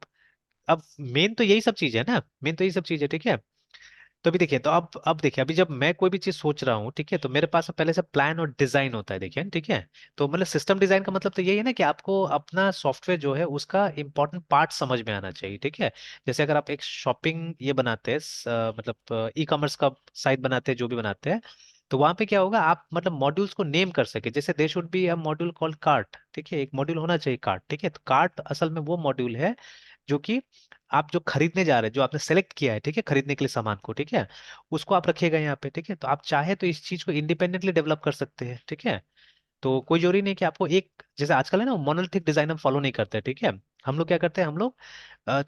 अब मेन तो यही सब चीज है ना, मेन तो यही सब चीज है, ठीक है। तो अभी देखिए, तो अब देखिए, अभी जब मैं कोई भी चीज सोच रहा हूँ, ठीक है, तो मेरे पास पहले से प्लान और डिजाइन होता है, देखिए, ठीक है। तो मतलब सिस्टम डिजाइन का मतलब तो यही है ना कि आपको अपना सॉफ्टवेयर जो है उसका इंपॉर्टेंट पार्ट समझ में आना चाहिए, ठीक है। जैसे अगर आप एक शॉपिंग ये बनाते हैं, मतलब ई कॉमर्स का साइट बनाते हैं, जो भी बनाते हैं, तो वहां पे क्या होगा, आप मतलब मॉड्यूल्स को नेम कर सके, जैसे they should be a module called cart, ठीक है, एक मॉड्यूल होना चाहिए कार्ट, ठीक है। तो कार्ट असल में वो मॉड्यूल है जो कि आप जो खरीदने जा रहे हैं, जो आपने सेलेक्ट किया है, ठीक है, खरीदने के लिए सामान को, ठीक है, उसको आप रखिएगा यहाँ पे, ठीक है। तो आप चाहे तो इस चीज को इंडिपेंडेंटली डेवलप कर सकते हैं, ठीक है। तो कोई जरूरी नहीं कि आपको एक, जैसे आजकल है ना, मोनोलिथिक डिजाइन हम फॉलो नहीं करते, ठीक है। हम लोग क्या करते हैं, हम लोग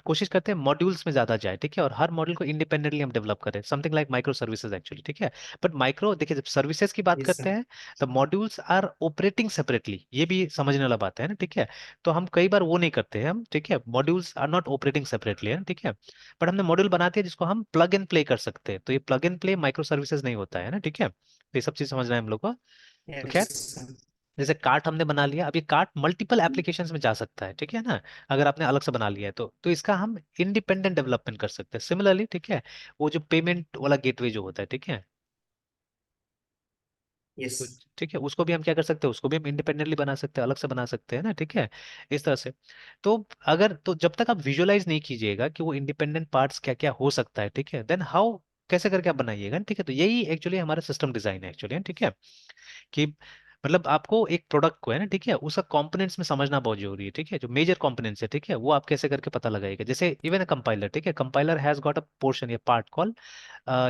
कोशिश करते हैं मॉड्यूल्स में ज्यादा जाए, ठीक है, और हर मॉड्यूल को इंडिपेंडेंटली हम डेवलप करें, something like micro services actually, ठीक है। बट माइक्रो, देखिए, जब सर्विसेज की बात यस करते सर। हैं, तो मॉड्यूल्स आर ऑपरेटिंग सेपरेटली, ये भी समझने वाला बात है ना, ठीक है। तो हम कई बार वो नहीं करते हैं हम, ठीक है, modules are not operating separately, है ना, ठीक है। बट हमने मॉड्यूल बना दिया जिसको हम प्लग एंड प्ले कर सकते हैं, तो ये plug and play micro services नहीं होता है ना, ठीक है, तो ये सब चीज समझना है हम लोग को। तो यस खैर, सर। जैसे कार्ट हमने बना लिया, अब ये कार्ट मल्टीपल एप्लीकेशंस में जा सकता है, ठीक है ना, अगर आपने अलग से बना लिया है तो इसका हम इंडिपेंडेंट डेवलपमेंट कर सकते हैं सिमिलरली, ठीक है। वो जो पेमेंट वाला गेटवे जो होता है, ठीक है, यस तो ठीक है, उसको भी हम क्या कर सकते हैं, उसको भी हम इंडिपेंडेंटली बना सकते हैं, अलग से बना सकते हैं ना, ठीक है, इस तरह से। तो अगर, तो जब तक आप विजुअलाइज नहीं कीजिएगा कि वो इंडिपेंडेंट पार्ट्स क्या क्या हो सकता है, ठीक है, देन हाउ, कैसे करके आप बनाइएगा, ठीक है। तो यही एक्चुअली हमारा सिस्टम डिजाइन है एक्चुअली, ठीक है, कि मतलब आपको एक प्रोडक्ट को, है ना, ठीक है, उसका कंपोनेंट्स में समझना बहुत जरूरी है, ठीक है, जो मेजर कंपोनेंट्स है, ठीक है, वो आप कैसे करके पता लगाएगा, जैसे इवन अ कंपाइलर, ठीक है, compiler has got a portion या पार्ट कॉल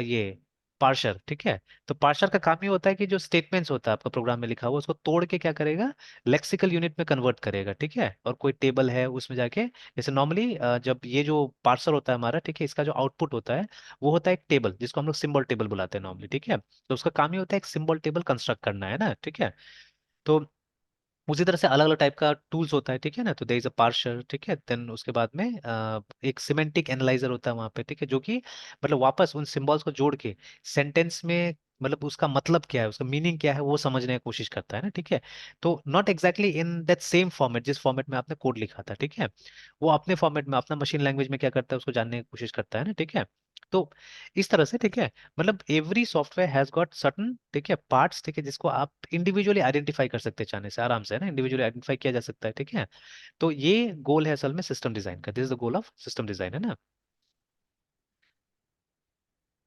ये पार्शर, ठीक है। तो पार्शर का काम ये होता है कि जो स्टेटमेंट्स होता है आपका प्रोग्राम में लिखा हुआ, उसको तोड़ के क्या करेगा, लेक्सिकल यूनिट में कन्वर्ट करेगा, ठीक है, और कोई टेबल है उसमें जाके, जैसे नॉर्मली जब ये जो पार्सर होता है हमारा, ठीक है, इसका जो आउटपुट होता है वो होता है एक टेबल, जिसको हम लोग सिंबल टेबल बुलाते हैं नॉर्मली, ठीक है। तो उसका काम ये होता है एक सिंबल टेबल कंस्ट्रक्ट करना, है ना, ठीक है। तो उसी तरह से अलग अलग टाइप का टूल्स होता है, ठीक है ना, तो देयर इज अ पार्सर, ठीक है, देन उसके बाद में एक सिमेंटिक एनालाइजर होता है वहां पे, ठीक है, जो कि मतलब वापस उन सिंबल्स को जोड़ के सेंटेंस में, मतलब उसका मतलब क्या है, उसका मीनिंग क्या है, वो समझने की कोशिश करता है ना, ठीक है। तो not exactly in that same format, जिस फॉर्मेट में आपने कोड लिखा था, ठीक है, वो अपने फॉर्मेट में, अपना मशीन लैंग्वेज में क्या करता है, उसको जानने की कोशिश करता है ना, ठीक है। तो इस तरह से, ठीक है, मतलब every software has got certain, ठीक है, पार्ट्स, ठीक है, जिसको आप इंडिविजुअली आइडेंटिफाई कर सकते हैं, चाहने से आराम से, है ना, इंडिविजुअली आइडेंटिफाई किया जा सकता है, ठीक है। तो ये गोल है असल में सिस्टम डिजाइन का, this is the goal of system design, है ना।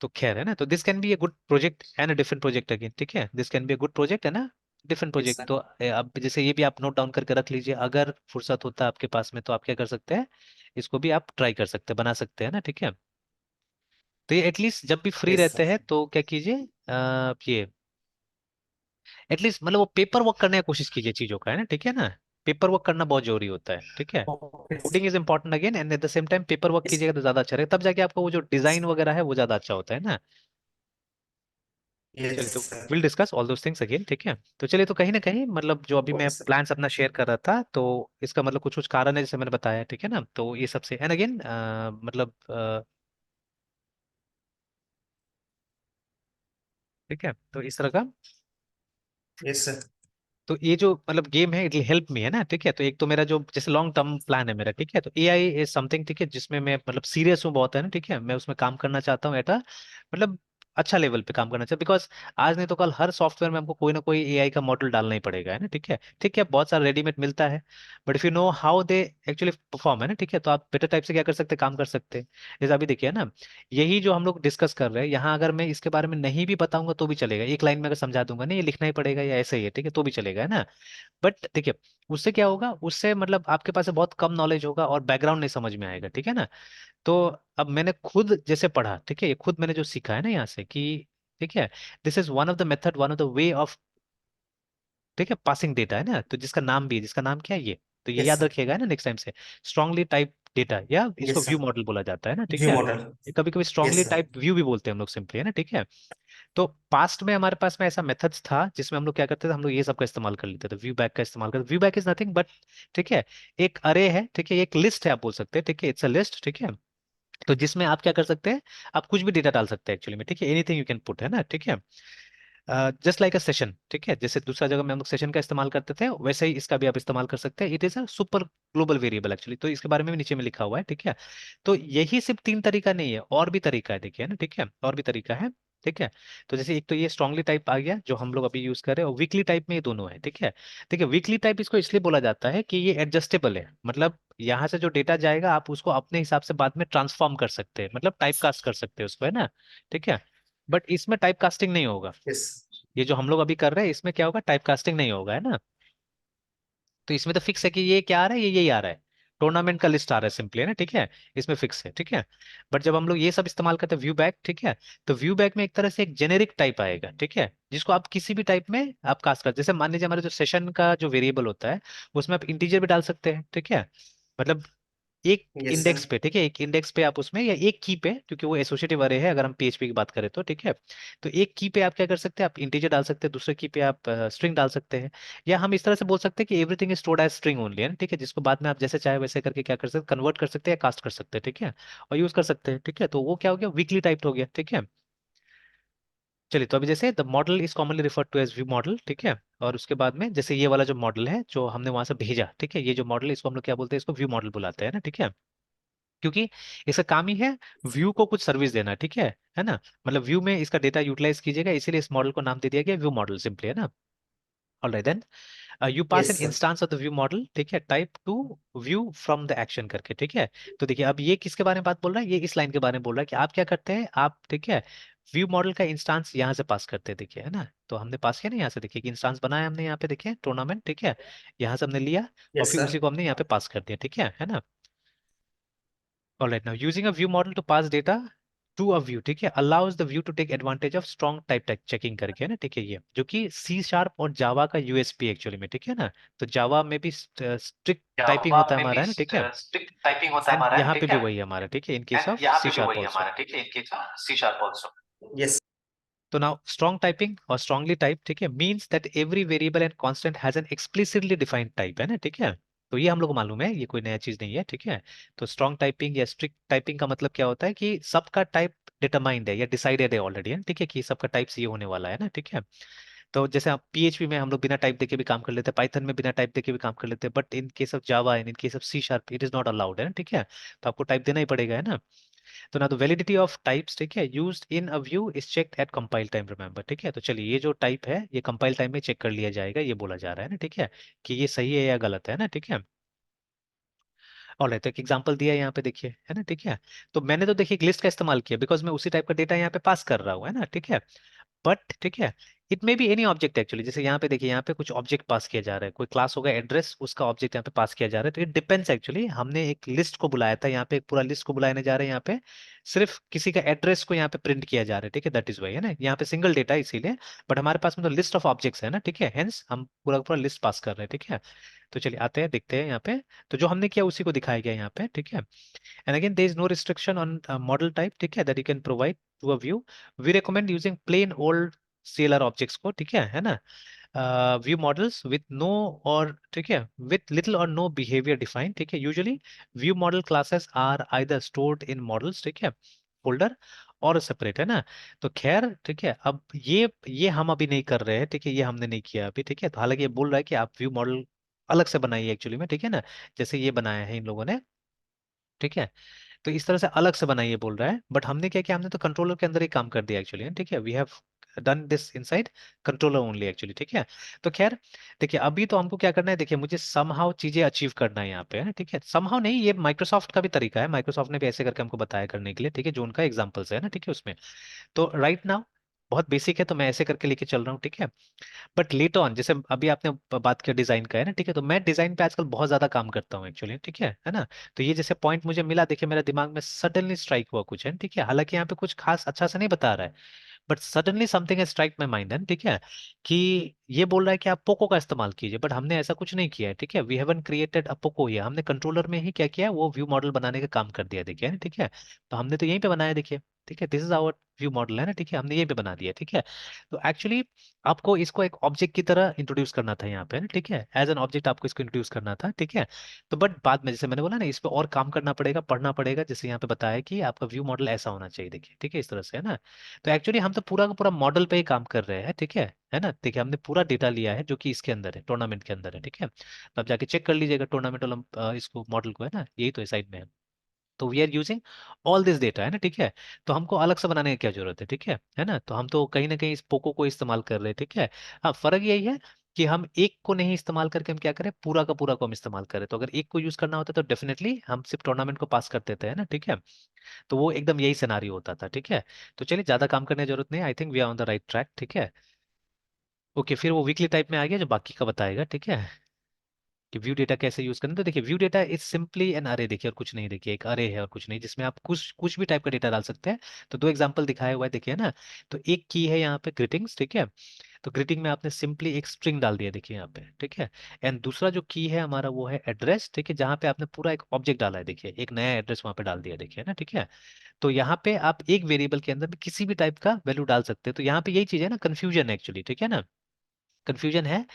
तो खैर, है ना, तो this can be a good project and a different project again, ठीक है, this can be a good project है ना, डिफरेंट यस प्रोजेक्ट। सर। तो अब जैसे ये भी आप नोट डाउन करके रख लीजिए, अगर फुर्सत होता है आपके पास में, तो आप क्या कर सकते हैं, इसको भी आप ट्राई कर सकते हैं, बना सकते हैं ना, ठीक है। तो ये एटलीस्ट जब भी फ्री यस रहते सर। हैं तो क्या कीजिए, ये एटलीस्ट मतलब वो पेपर वर्क करने की कोशिश कीजिए चीजों का, है ना, ठीक है ना, पेपर वर्क करना बहुत जरूरी होता है, ठीक है। Okay coding is important again, and at the same time paper work yes कीजिएगा तो ज्यादा अच्छा रहेगा, तब जाके आपका वो जो डिजाइन वगैरह है वो ज्यादा अच्छा होता है ना। चलिए, यस तो sir. Will discuss all those things again, ठीक है। तो चलिए, तो कहीं ना कहीं मतलब जो अभी मैं ओके सर। प्लान्स अपना शेयर कर रहा था, तो इसका मतलब कुछ कुछ कारण है, जैसे मैंने बताया, ठीक है ना, तो ये सबसे एंड अगेन मतलब ठीक है, तो इस तरह का। Yes sir. तो ये जो मतलब गेम है, इट विल हेल्प मी, है ना, ठीक है। तो एक तो मेरा जो जैसे लॉन्ग टर्म प्लान है मेरा, ठीक है, तो एआई इज समथिंग, ठीक है, जिसमें मैं मतलब सीरियस हूँ बहुत, है ना, ठीक है, मैं उसमें काम करना चाहता हूँ एट मतलब अच्छा लेवल पे काम करना चाहता हूँ, बिकॉज आज नहीं तो कल हर सॉफ्टवेयर में हमको कोई ना कोई एआई का मॉडल डालना ही पड़ेगा, है ना, ठीक है, ठीक है, बहुत सारा रेडीमेड मिलता है, but if you know how they actually perform, है ना, ठीक है, तो आप बेटर टाइप से क्या कर सकते हैं, काम कर सकते हैं। जैसे अभी देखिए ना, यही जो हम लोग डिस्कस कर रहे हैं यहाँ, अगर मैं इसके बारे में नहीं भी बताऊंगा तो भी चलेगा, एक लाइन में अगर समझा दूंगा नहीं, ये लिखना ही पड़ेगा या ऐसे ही है, ठीक है, तो भी चलेगा, है ना। बट देखिए, उससे क्या होगा, उससे मतलब आपके पास बहुत कम नॉलेज होगा और बैकग्राउंड नहीं समझ में आएगा, ठीक है ना। तो अब मैंने खुद जैसे पढ़ा, ठीक है, ये खुद मैंने जो सीखा है ना यहाँ से कि, ठीक है, this is one of the method, one of the way of, ठीक है, पासिंग डेटा, है ना, तो जिसका नाम भी है, जिसका नाम क्या है ये, तो ये यस याद सर। रखिएगा, है ना, नेक्स्ट टाइम से। स्ट्रांगली टाइप डेटा, या इसको यस व्यू सर। मॉडल बोला जाता है ना, ठीक व्यू है, मॉडल। कभी कभी yes strongly sir. Type view भी बोलते हैं हम लोग सिंपली, है ना, ठीक है। तो पास्ट में हमारे पास में ऐसा मेथड्स था जिसमें हम लोग क्या करते थे, हम लोग ये सब का इस्तेमाल कर लेते थे, व्यू बैक का इस्तेमाल करते। View back is nothing but, ठीक है, एक अरे है, ठीक है, एक लिस्ट है आप बोल सकते हैं, ठीक है, इट्स अ लिस्ट, ठीक है। तो जिसमें आप क्या कर सकते हैं, आप कुछ भी डेटा डाल सकते हैं एक्चुअली में, ठीक है, एनीथिंग यू कैन पुट, है ना, ठीक है। जस्ट लाइक अ सेशन, ठीक है, जैसे दूसरा जगह में हम लोग सेशन का इस्तेमाल करते थे, वैसे ही इसका भी आप इस्तेमाल कर सकते हैं। It is a super global variable actually, तो इसके बारे में भी नीचे में लिखा हुआ है, ठीक है। तो यही सिर्फ तीन तरीका नहीं है, और भी तरीका है, देखिए ना, ठीक है, और भी तरीका है, ठीक है। तो जैसे एक तो ये स्ट्रांगली टाइप आ गया जो हम लोग अभी यूज कर रहे हैं, और वीकली टाइप में ये दोनों है, ठीक है। ठीक है, वीकली टाइप इसको इसलिए बोला जाता है कि ये एडजस्टेबल है, मतलब यहाँ से जो डेटा जाएगा आप उसको अपने हिसाब से बाद में ट्रांसफॉर्म कर सकते हैं, मतलब टाइप कास्ट कर सकते हैं उसको, है ना, ठीक है। बट इसमें टाइप कास्टिंग नहीं होगा। यस। ये जो हम लोग अभी कर रहे हैं इसमें क्या होगा, टाइप कास्टिंग नहीं होगा, है ना। तो इसमें तो फिक्स है कि ये क्या आ रहा है, ये यही आ रहा है, टूर्नामेंट का लिस्ट आ रहा है सिंपली, है ना, ठीक है। इसमें फिक्स है, ठीक है। बट जब हम लोग ये सब इस्तेमाल करते हैं व्यू बैक, ठीक है, तो व्यू बैक में एक तरह से एक जेनेरिक टाइप आएगा, ठीक है, जिसको आप किसी भी टाइप में आप कास्ट कर, जैसे मान लीजिए हमारे जो सेशन का जो वेरिएबल होता है उसमें आप इंटीजर भी डाल सकते हैं, ठीक है, मतलब एक यस सर। इंडेक्स पे, ठीक है, एक इंडेक्स पे आप उसमें, या एक की पे, क्योंकि वो एसोसिएटिव अरे है अगर हम पीएचपी की बात करें तो, ठीक है। तो एक की पे आप क्या कर सकते हैं, आप इंटीजर डाल सकते हैं, दूसरे की पे आप स्ट्रिंग डाल सकते हैं, या हम इस तरह से बोल सकते हैं कि everything is stored as string only, है ना, ठीक है, जिसको बाद में आप जैसे चाहे वैसे करके क्या कर सकते हैं, कन्वर्ट कर सकते हैं या कास्ट कर सकते हैं, ठीक है, और यूज कर सकते हैं, ठीक है। तो वो क्या हो गया, वीकली टाइप हो गया, ठीक है। चलिए, तो अभी जैसे the model is commonly referred to as view model, ठीक है, और उसके बाद में जैसे ये वाला जो मॉडल है जो हमने वहां से भेजा, ठीक है, ये जो मॉडल है इसको हम लोग क्या बोलते हैं, इसको व्यू मॉडल बुलाते हैं ना, ठीक है, क्योंकि इसका काम ही है व्यू को कुछ सर्विस देना, ठीक है ना, मतलब व्यू में इसका डेटा यूटिलाइज कीजिएगा, इसीलिए इस मॉडल को नाम दे दिया गया व्यू मॉडल सिंपली, है ना। Alright then, you pass an yes sir. Instance of the view model, ठीक है, type to view from the action करके, ठीक है। तो देखिए अब ये किसके बारे में बात बोल रहा है, ये इस लाइन के बारे में बोल रहा है कि आप क्या करते हैं, आप, ठीक है, व्यू मॉडल का इंस्टांस यहाँ से पास करते हैं, देखिए, है ना। तो हमने पास किया ना यहाँ से, देखिए कि इंस्टांस बनाया हमने यहाँ पे, देखिए टूर्नामेंट, ठीक है, यहाँ से हमने लिया और यस फिर सर। उसी को हमने यहाँ पे पास कर दिया, ठीक है ना। All right, now using a view model to pass data to a view, ठीक है, allows the view to take advantage of strong type checking करके, है ना, ठीक है, ये जो कि सी शार्प और जावा का यूएसपी एक्चुअली में, ठीक है ना। तो जावा में भी स्ट्रिक्ट टाइपिंग जावा होता है में हमारा, भी है ना, ठीक है, स्ट्रिक्ट टाइपिंग होता है एंड हमारा, है ना, यहाँ पे ठीक भी है, वही है हमारा, ठीक है, इन केस एंड ऑफ यहाँ पे सी भी शार्प वही है ऑल्सो। हमारा, ठीक है, इनके सी शार्प ऑल्सो। यस। तो नाउ स्ट्रॉन्ग टाइपिंग और स्ट्रांगली टाइप, ठीक है, means that every variable and constant has an explicitly defined type, है ना, ठीक है। तो ये हम लोग को मालूम है, ये कोई नया चीज नहीं है, ठीक है। तो स्ट्रॉन्ग टाइपिंग या स्ट्रिक्ट टाइपिंग का मतलब क्या होता है कि सबका टाइप डिटरमाइंड है या डिसाइडेड है ऑलरेडी, है, ठीक है, कि सबका टाइप ये होने वाला है ना, ठीक है। तो जैसे आप पीएचपी में हम लोग बिना टाइप देके भी काम कर लेते हैं, पाइथन में बिना टाइप देके भी काम कर लेते हैं, but in case of Java and in case of C sharp it is not allowed, है ना, ठीक है। तो आपको टाइप देना ही पड़ेगा, है ना। तो ना तो वैलिडिटी ऑफ टाइप्स, ठीक है, used in a view is checked eight compile time, remember, ठीक है। तो चलिए ये जो टाइप है ये कंपाइल टाइम में चेक कर लिया जाएगा, ये बोला जा रहा है ना, ठीक है, कि ये सही है या गलत है ना, ठीक है। और तो एक एग्जांपल दिया है यहाँ पे, देखिए, है ना, ठीक है। तो मैंने तो देखिए एक लिस्ट का इस्तेमाल किया बिकॉज मैं उसी टाइप का डेटा यहाँ पे पास कर रहा हूँ, है ना, ठीक है। बट ठीक है, it may be any object actually, जैसे यहाँ पे देखिए, यहाँ पे कुछ ऑब्जेक्ट पास किया जा रहा है, कोई क्लास होगा एड्रेस, उसका ऑब्जेक्ट यहाँ पे पास किया जा रहा है, तो इट डिपेंड्स एक्चुअली, हमने एक लिस्ट को बुलाया था, यहाँ पे एक पूरा लिस्ट को बुलाने जा रहे हैं, यहाँ पे सिर्फ किसी का एड्रेस को यहाँ पे प्रिंट किया जा रहा है, ठीक है, दैट इज वाई, है ना, यहाँ पे सिंगल डेटा है इसीलिए। बट हमारे पास में तो लिस्ट ऑफ ऑब्जेक्ट्स है ना, ठीक है, हेंस हम पूरा का पूरा लिस्ट पास कर रहे हैं, ठीक है। तो चलिए आते हैं, देखते हैं यहाँ पे, तो जो हमने किया उसी को दिखाया गया यहाँ पे, ठीक है। And again, there is no restriction on model type, ठीक है, that you can provide to a view. We recommend using plain old CLR objects को, ठीक है ना, view models with no और, ठीक है, with little or no behavior defined, ठीक है, usually view model classes are either stored in models, ठीक है, folder और सेपरेट, है ना। तो खैर, ठीक है, अब ये हम अभी नहीं कर रहे हैं, ठीक है, ये हमने नहीं किया अभी, ठीक है। तो हालांकि ये बोल रहा है कि आप व्यू मॉडल अलग से बनाइए एक्चुअली में, ठीक है ना, जैसे ये बनाया है इन लोगों ने, ठीक है। तो इस तरह से अलग से बनाइए बोल रहा है, बट हमने क्या किया, हमने तो कंट्रोलर के अंदर ही काम कर दिया एक्चुअली, ठीक है, we have done this inside controller only actually, ठीक है। तो खैर, देखिए अभी तो हमको क्या करना है, देखिए मुझे समहाउ चीजें अचीव करना है यहाँ पे, है ना, ठीक है, समहाउ नहीं, ये माइक्रोसॉफ्ट का भी तरीका है, माइक्रोसॉफ्ट ने भी ऐसे करके हमको बताया करने के लिए, ठीक है, जो उनका एग्जाम्पल्स है ना, ठीक है, उसमें। तो राइट नाउ बहुत बेसिक है, तो मैं ऐसे करके लेके चल रहा हूँ, ठीक है। बट लेट ऑन, जैसे अभी आपने बात किया डिजाइन का, है ना, ठीक है, तो मैं डिजाइन पे आजकल बहुत ज्यादा काम करता हूँ एक्चुअली, ठीक है ना। तो ये जैसे पॉइंट मुझे मिला, देखिए मेरे दिमाग में सडनली स्ट्राइक हुआ कुछ, है, ठीक है, हालांकि यहाँ पे कुछ खास अच्छा से नहीं बता रहा है, but suddenly something strike my mind, है, ठीक है, कि ये बोल रहा है कि आप पोको का इस्तेमाल कीजिए, बट हमने ऐसा कुछ नहीं किया है, ठीक है, we haven't created a POCO, ये हमने कंट्रोलर में ही क्या किया है, वो व्यू मॉडल बनाने का काम कर दिया, देखिए, है ना, ठीक है। तो हमने तो यहीं पे बनाया, देखिए, ठीक है, this is our view model है ना, ठीक है, हमने ये भी बना दिया, ठीक है। तो एक्चुअली आपको इसको एक ऑब्जेक्ट की तरह इंट्रोड्यूस करना था यहाँ पे ना, ठीक है, एज एन ऑब्जेक्ट आपको इसको इंट्रोड्यूस करना था, ठीक है। तो बट बाद में जैसे मैंने बोला ना, इस पे और काम करना पड़ेगा, पढ़ना पड़ेगा, जैसे यहाँ पे बताया कि आपका व्यू मॉडल ऐसा होना चाहिए, देखिए, ठीक है, इस तरह से है ना। तो एक्चुअली हम तो पूरा का पूरा मॉडल पे ही काम कर रहे हैं, ठीक है ना, देखिए हमने पूरा डेटा लिया है जो कि इसके अंदर है, टूर्नामेंट के अंदर है, ठीक है। तो आप जाके चेक कर लीजिएगा टूर्नामेंट वाला इसको मॉडल को, है ना, यही तो साइड में है। तो we are using all this data, है ना, ठीक है। तो हमको अलग से बनाने की क्या जरूरत है, ठीक है ना। तो हम तो कहीं ना कहीं इस पोको को इस्तेमाल कर रहे हैं, ठीक है। हाँ, फर्क यही है कि हम एक को नहीं इस्तेमाल करके हम क्या करें, पूरा का पूरा को हम इस्तेमाल करें। तो अगर एक को यूज करना होता तो डेफिनेटली हम सिर्फ टूर्नामेंट को पास कर देते हैं ना, ठीक है। तो वो एकदम यही सिनारियो होता था, ठीक है। तो चलिए, ज्यादा काम करने की जरूरत नहीं, I think we are on the right track, ठीक है। ओके, फिर वो वीकली टाइप में आ गया जो बाकी का बताएगा, ठीक है, कि व्यू डेटा कैसे यूज करना है। तो देखिए, view data is simply an अरे, देखिए, और कुछ नहीं, देखिए एक अरे है और कुछ नहीं, जिसमें आप कुछ भी टाइप का डेटा डाल सकते हैं। तो दो एग्जांपल दिखाया हुआ है, देखिए ना। तो एक की है यहाँ पे ग्रीटिंग्स, ठीक है। तो ग्रीटिंग में आपने सिंपली एक स्ट्रिंग डाल दिया, देखिए यहाँ पे, ठीक है। एंड दूसरा जो की है हमारा वो है एड्रेस, ठीक है, जहाँ पे आपने पूरा एक ऑब्जेक्ट डाला है, देखिए, एक नया एड्रेस वहाँ पे डाल दिया, देखिए ना, ठीक है। तो यहाँ पे आप एक वेरिएबल के अंदर भी किसी भी टाइप का वैल्यू डाल सकते हैं। तो यहाँ पे यही चीज है ना, कंफ्यूजन है एक्चुअली, ठीक है ना। कंफ्यूजन है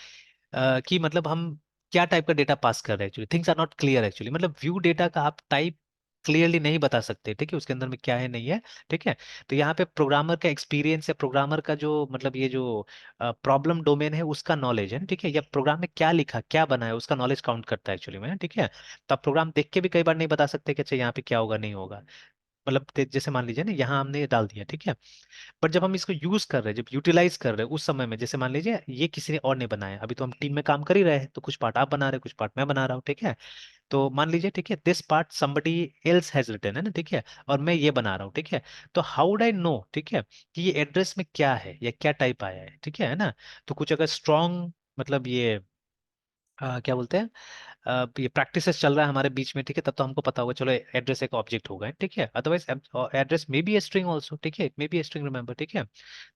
कि मतलब हम क्या टाइप का डेटा पास कर रहे हैं, actually things are not clear actually, मतलब व्यू डेटा का आप टाइप क्लियरली नहीं बता सकते, ठीक है, उसके अंदर में क्या है नहीं है, ठीक है। तो यहाँ पे प्रोग्रामर का एक्सपीरियंस या प्रोग्रामर का जो मतलब ये जो प्रॉब्लम डोमेन है उसका नॉलेज है, ठीक है, या प्रोग्राम में क्या लिखा क्या बना है उसका नॉलेज काउंट करता है एक्चुअली में, ठीक है। तो आप प्रोग्राम देख के भी कई बार नहीं बता सकते कि अच्छा यहाँ पे क्या होगा नहीं होगा। मतलब जैसे मान लीजिए ना, यहाँ हमने ये डाल दिया, ठीक है। बट जब हम इसको यूज कर रहे हैं, जब यूटिलाइज कर रहे हैं उस समय में, जैसे मान लीजिए ये किसी ने और नहीं बनाया, अभी तो हम टीम में काम कर ही रहे हैं, तो कुछ पार्ट आप बना रहे हैं, कुछ पार्ट मैं बना रहा हूँ, ठीक है। तो मान लीजिए, ठीक है, this part somebody else has written, है ना, ठीक है, और मैं ये बना रहा हूँ, ठीक है। तो हाउ वुड आई नो, ठीक है, कि ये एड्रेस में क्या है या क्या टाइप आया है, ठीक है ना। तो कुछ अगर स्ट्रॉन्ग मतलब ये क्या बोलते हैं, ये प्रैक्टिसेस चल रहा है हमारे बीच में, ठीक है, तब तो हमको पता होगा चलो एड्रेस एक ऑब्जेक्ट होगा, ठीक है। Otherwise address may be a string also, ठीक है, it may be a string, remember, ठीक है।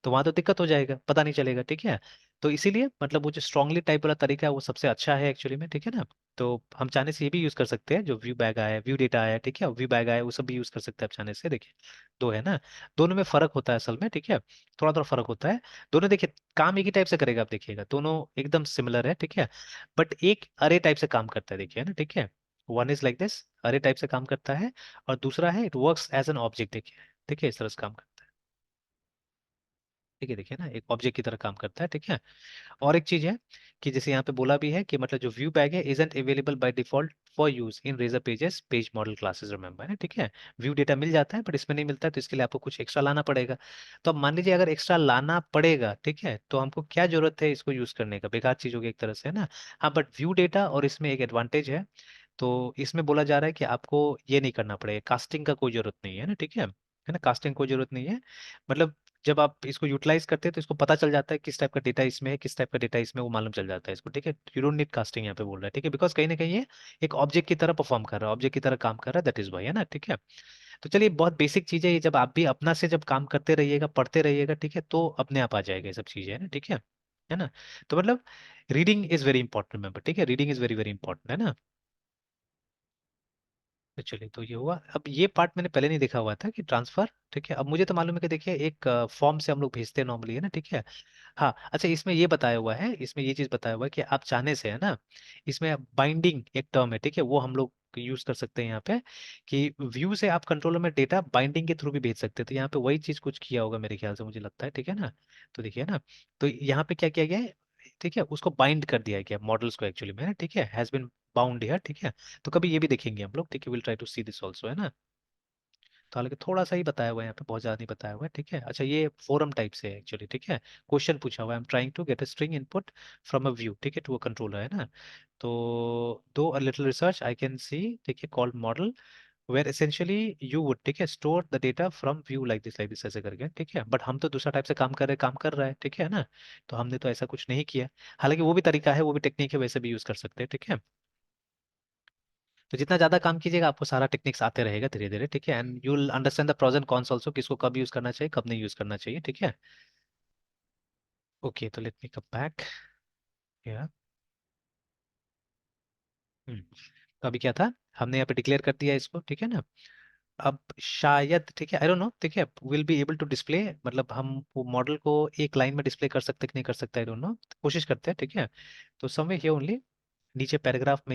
तो वहां तो दिक्कत हो जाएगा, पता नहीं चलेगा, ठीक है। तो इसीलिए मतलब वो जो स्ट्रांगली टाइप वाला तरीका है वो सबसे अच्छा है एक्चुअली में, ठीक है ना। तो हम चाहने से ये भी यूज कर सकते हैं, जो व्यू बैग आया है, व्यू डेटा आया है, ठीक है, व्यू बैग आया है, वो सब भी यूज कर सकते हैं आप चाहने से, देखिए। दो है ना, दोनों में फर्क होता है असल में, ठीक है, थोड़ा थोड़ा फर्क होता है। दोनों देखिए काम एक ही टाइप से करेगा, आप देखिएगा दोनों एकदम सिमिलर है, ठीक है। बट एक अरे टाइप से काम करता है, देखिए ना, ठीक है। वन इज लाइक दिस, अरे टाइप से काम करता है, और दूसरा है it works as an object, देखिए, ठीक है, इस तरह से काम करता है, ठीक है, देखिए ना, एक ऑब्जेक्ट की तरह काम करता है, ठीक है। और एक चीज है कि जैसे यहाँ पे बोला भी है कि मतलब जो व्यू बैग है isn't available by default for use in Razor pages page model classes, remember है, ठीक है। व्यू डेटा मिल जाता है बट इसमें नहीं मिलता है, तो इसके लिए आपको कुछ एक्स्ट्रा लाना पड़ेगा। तो अब मान लीजिए अगर एक्स्ट्रा लाना पड़ेगा, ठीक है, तो हमको क्या जरूरत है इसको यूज करने का, बेकार चीज होगी एक तरह से, है ना। हाँ, बट व्यू डेटा और इसमें एक एडवांटेज है। तो इसमें बोला जा रहा है कि आपको ये नहीं करना पड़ेगा, कास्टिंग का कोई जरूरत नहीं है ना, ठीक है ना, कास्टिंग कोई जरूरत नहीं है। मतलब जब आप इसको यूटिलाइज करते हैं तो इसको पता चल जाता है किस टाइप का डेटा इसमें है, किस टाइप का डेटा इसमें, वो मालूम चल जाता है इसको, ठीक है। यू डोंट नीड कास्टिंग यहाँ पे बोल रहा है, ठीक है, बिकॉज कहीं ना कहीं ये एक ऑब्जेक्ट की तरह परफॉर्म कर रहा है, ऑब्जेक्ट की तरह काम कर रहा है, दैट इज वाई, है ना, ठीक है। तो चलिए, बहुत बेसिक चीज है ये, जब आप भी अपना से जब काम करते रहिएगा, पढ़ते रहिएगा, ठीक है, तो अपने आप आ जाएगा ये सब चीजें, है ना, ठीक है ना। तो मतलब reading is very important member, ठीक है, reading is very very important, है ना। तो चलिए, तो ये हुआ। अब ये पार्ट मैंने पहले नहीं देखा हुआ था कि ट्रांसफर, ठीक है। अब मुझे तो मालूम है कि देखिए एक फॉर्म से हम लोग भेजते हैं नॉर्मली, है ना, ठीक है। हाँ, अच्छा, इसमें ये बताया हुआ है, इसमें ये चीज बताया हुआ है कि आप चाहने से, है ना, इसमें बाइंडिंग एक टर्म है, ठीक है, वो हम लोग यूज कर सकते हैं यहाँ पे, कि व्यू से आप कंट्रोलर में डेटा बाइंडिंग के थ्रू भी भेज सकते हैं। तो यहाँ पे वही चीज कुछ किया होगा मेरे ख्याल से, मुझे लगता है, ठीक है ना। तो देखिए ना, तो यहाँ पे क्या किया गया है, ठीक है, उसको बाइंड कर दिया गया मॉडल्स को एक्चुअली में, ठीक है, हैज बीन बाउंड हियर, ठीक है। तो कभी ये भी देखेंगे हम लोग, ठीक है, will try to see this also, है ना। तो हालांकि थोड़ा सा ही बताया हुआ है यहाँ पे, बहुत ज्यादा नहीं बताया हुआ है, ठीक है। अच्छा, ये फोरम टाइप से है एक्चुअली, ठीक है। क्वेश्चन पूछा हुआ है, I am trying to get a string input from a view, ठीक है, टू अ कंट्रोलर, है ना। तो do a little research I can see, ठीक है, called model where essentially you would, ठीक है, store the data from view like this ऐसे करके, ठीक है। बट हम तो दूसरा टाइप से काम कर रहा है, ठीक है ना। तो हमने तो ऐसा कुछ नहीं किया। हालांकि वो भी तरीका है, वो भी टेक्निक है, वैसे भी यूज कर सकते हैं, ठीक है। तो जितना ज्यादा काम कीजिएगा आपको सारा टेक्निक्स आते रहेगा धीरे धीरे, ठीक है, and you will understand the pros and cons also, किसको कब यूज करना चाहिए कब नहीं यूज करना चाहिए, ठीक है। ओके, तो लेट मी कम बैक। या तो अभी क्या था, हमने यहाँ पे डिक्लेयर कर दिया इसको, ठीक है ना। अब शायद, ठीक है, आई डोंट नो, ठीक है, will be able to display, मतलब हम वो मॉडल को एक लाइन में डिस्प्ले कर सकते कि नहीं कर सकते, आई डोंट नो, कोशिश करते हैं, ठीक है। तो समवे हियर ओनली नीचे पैराग्राफ में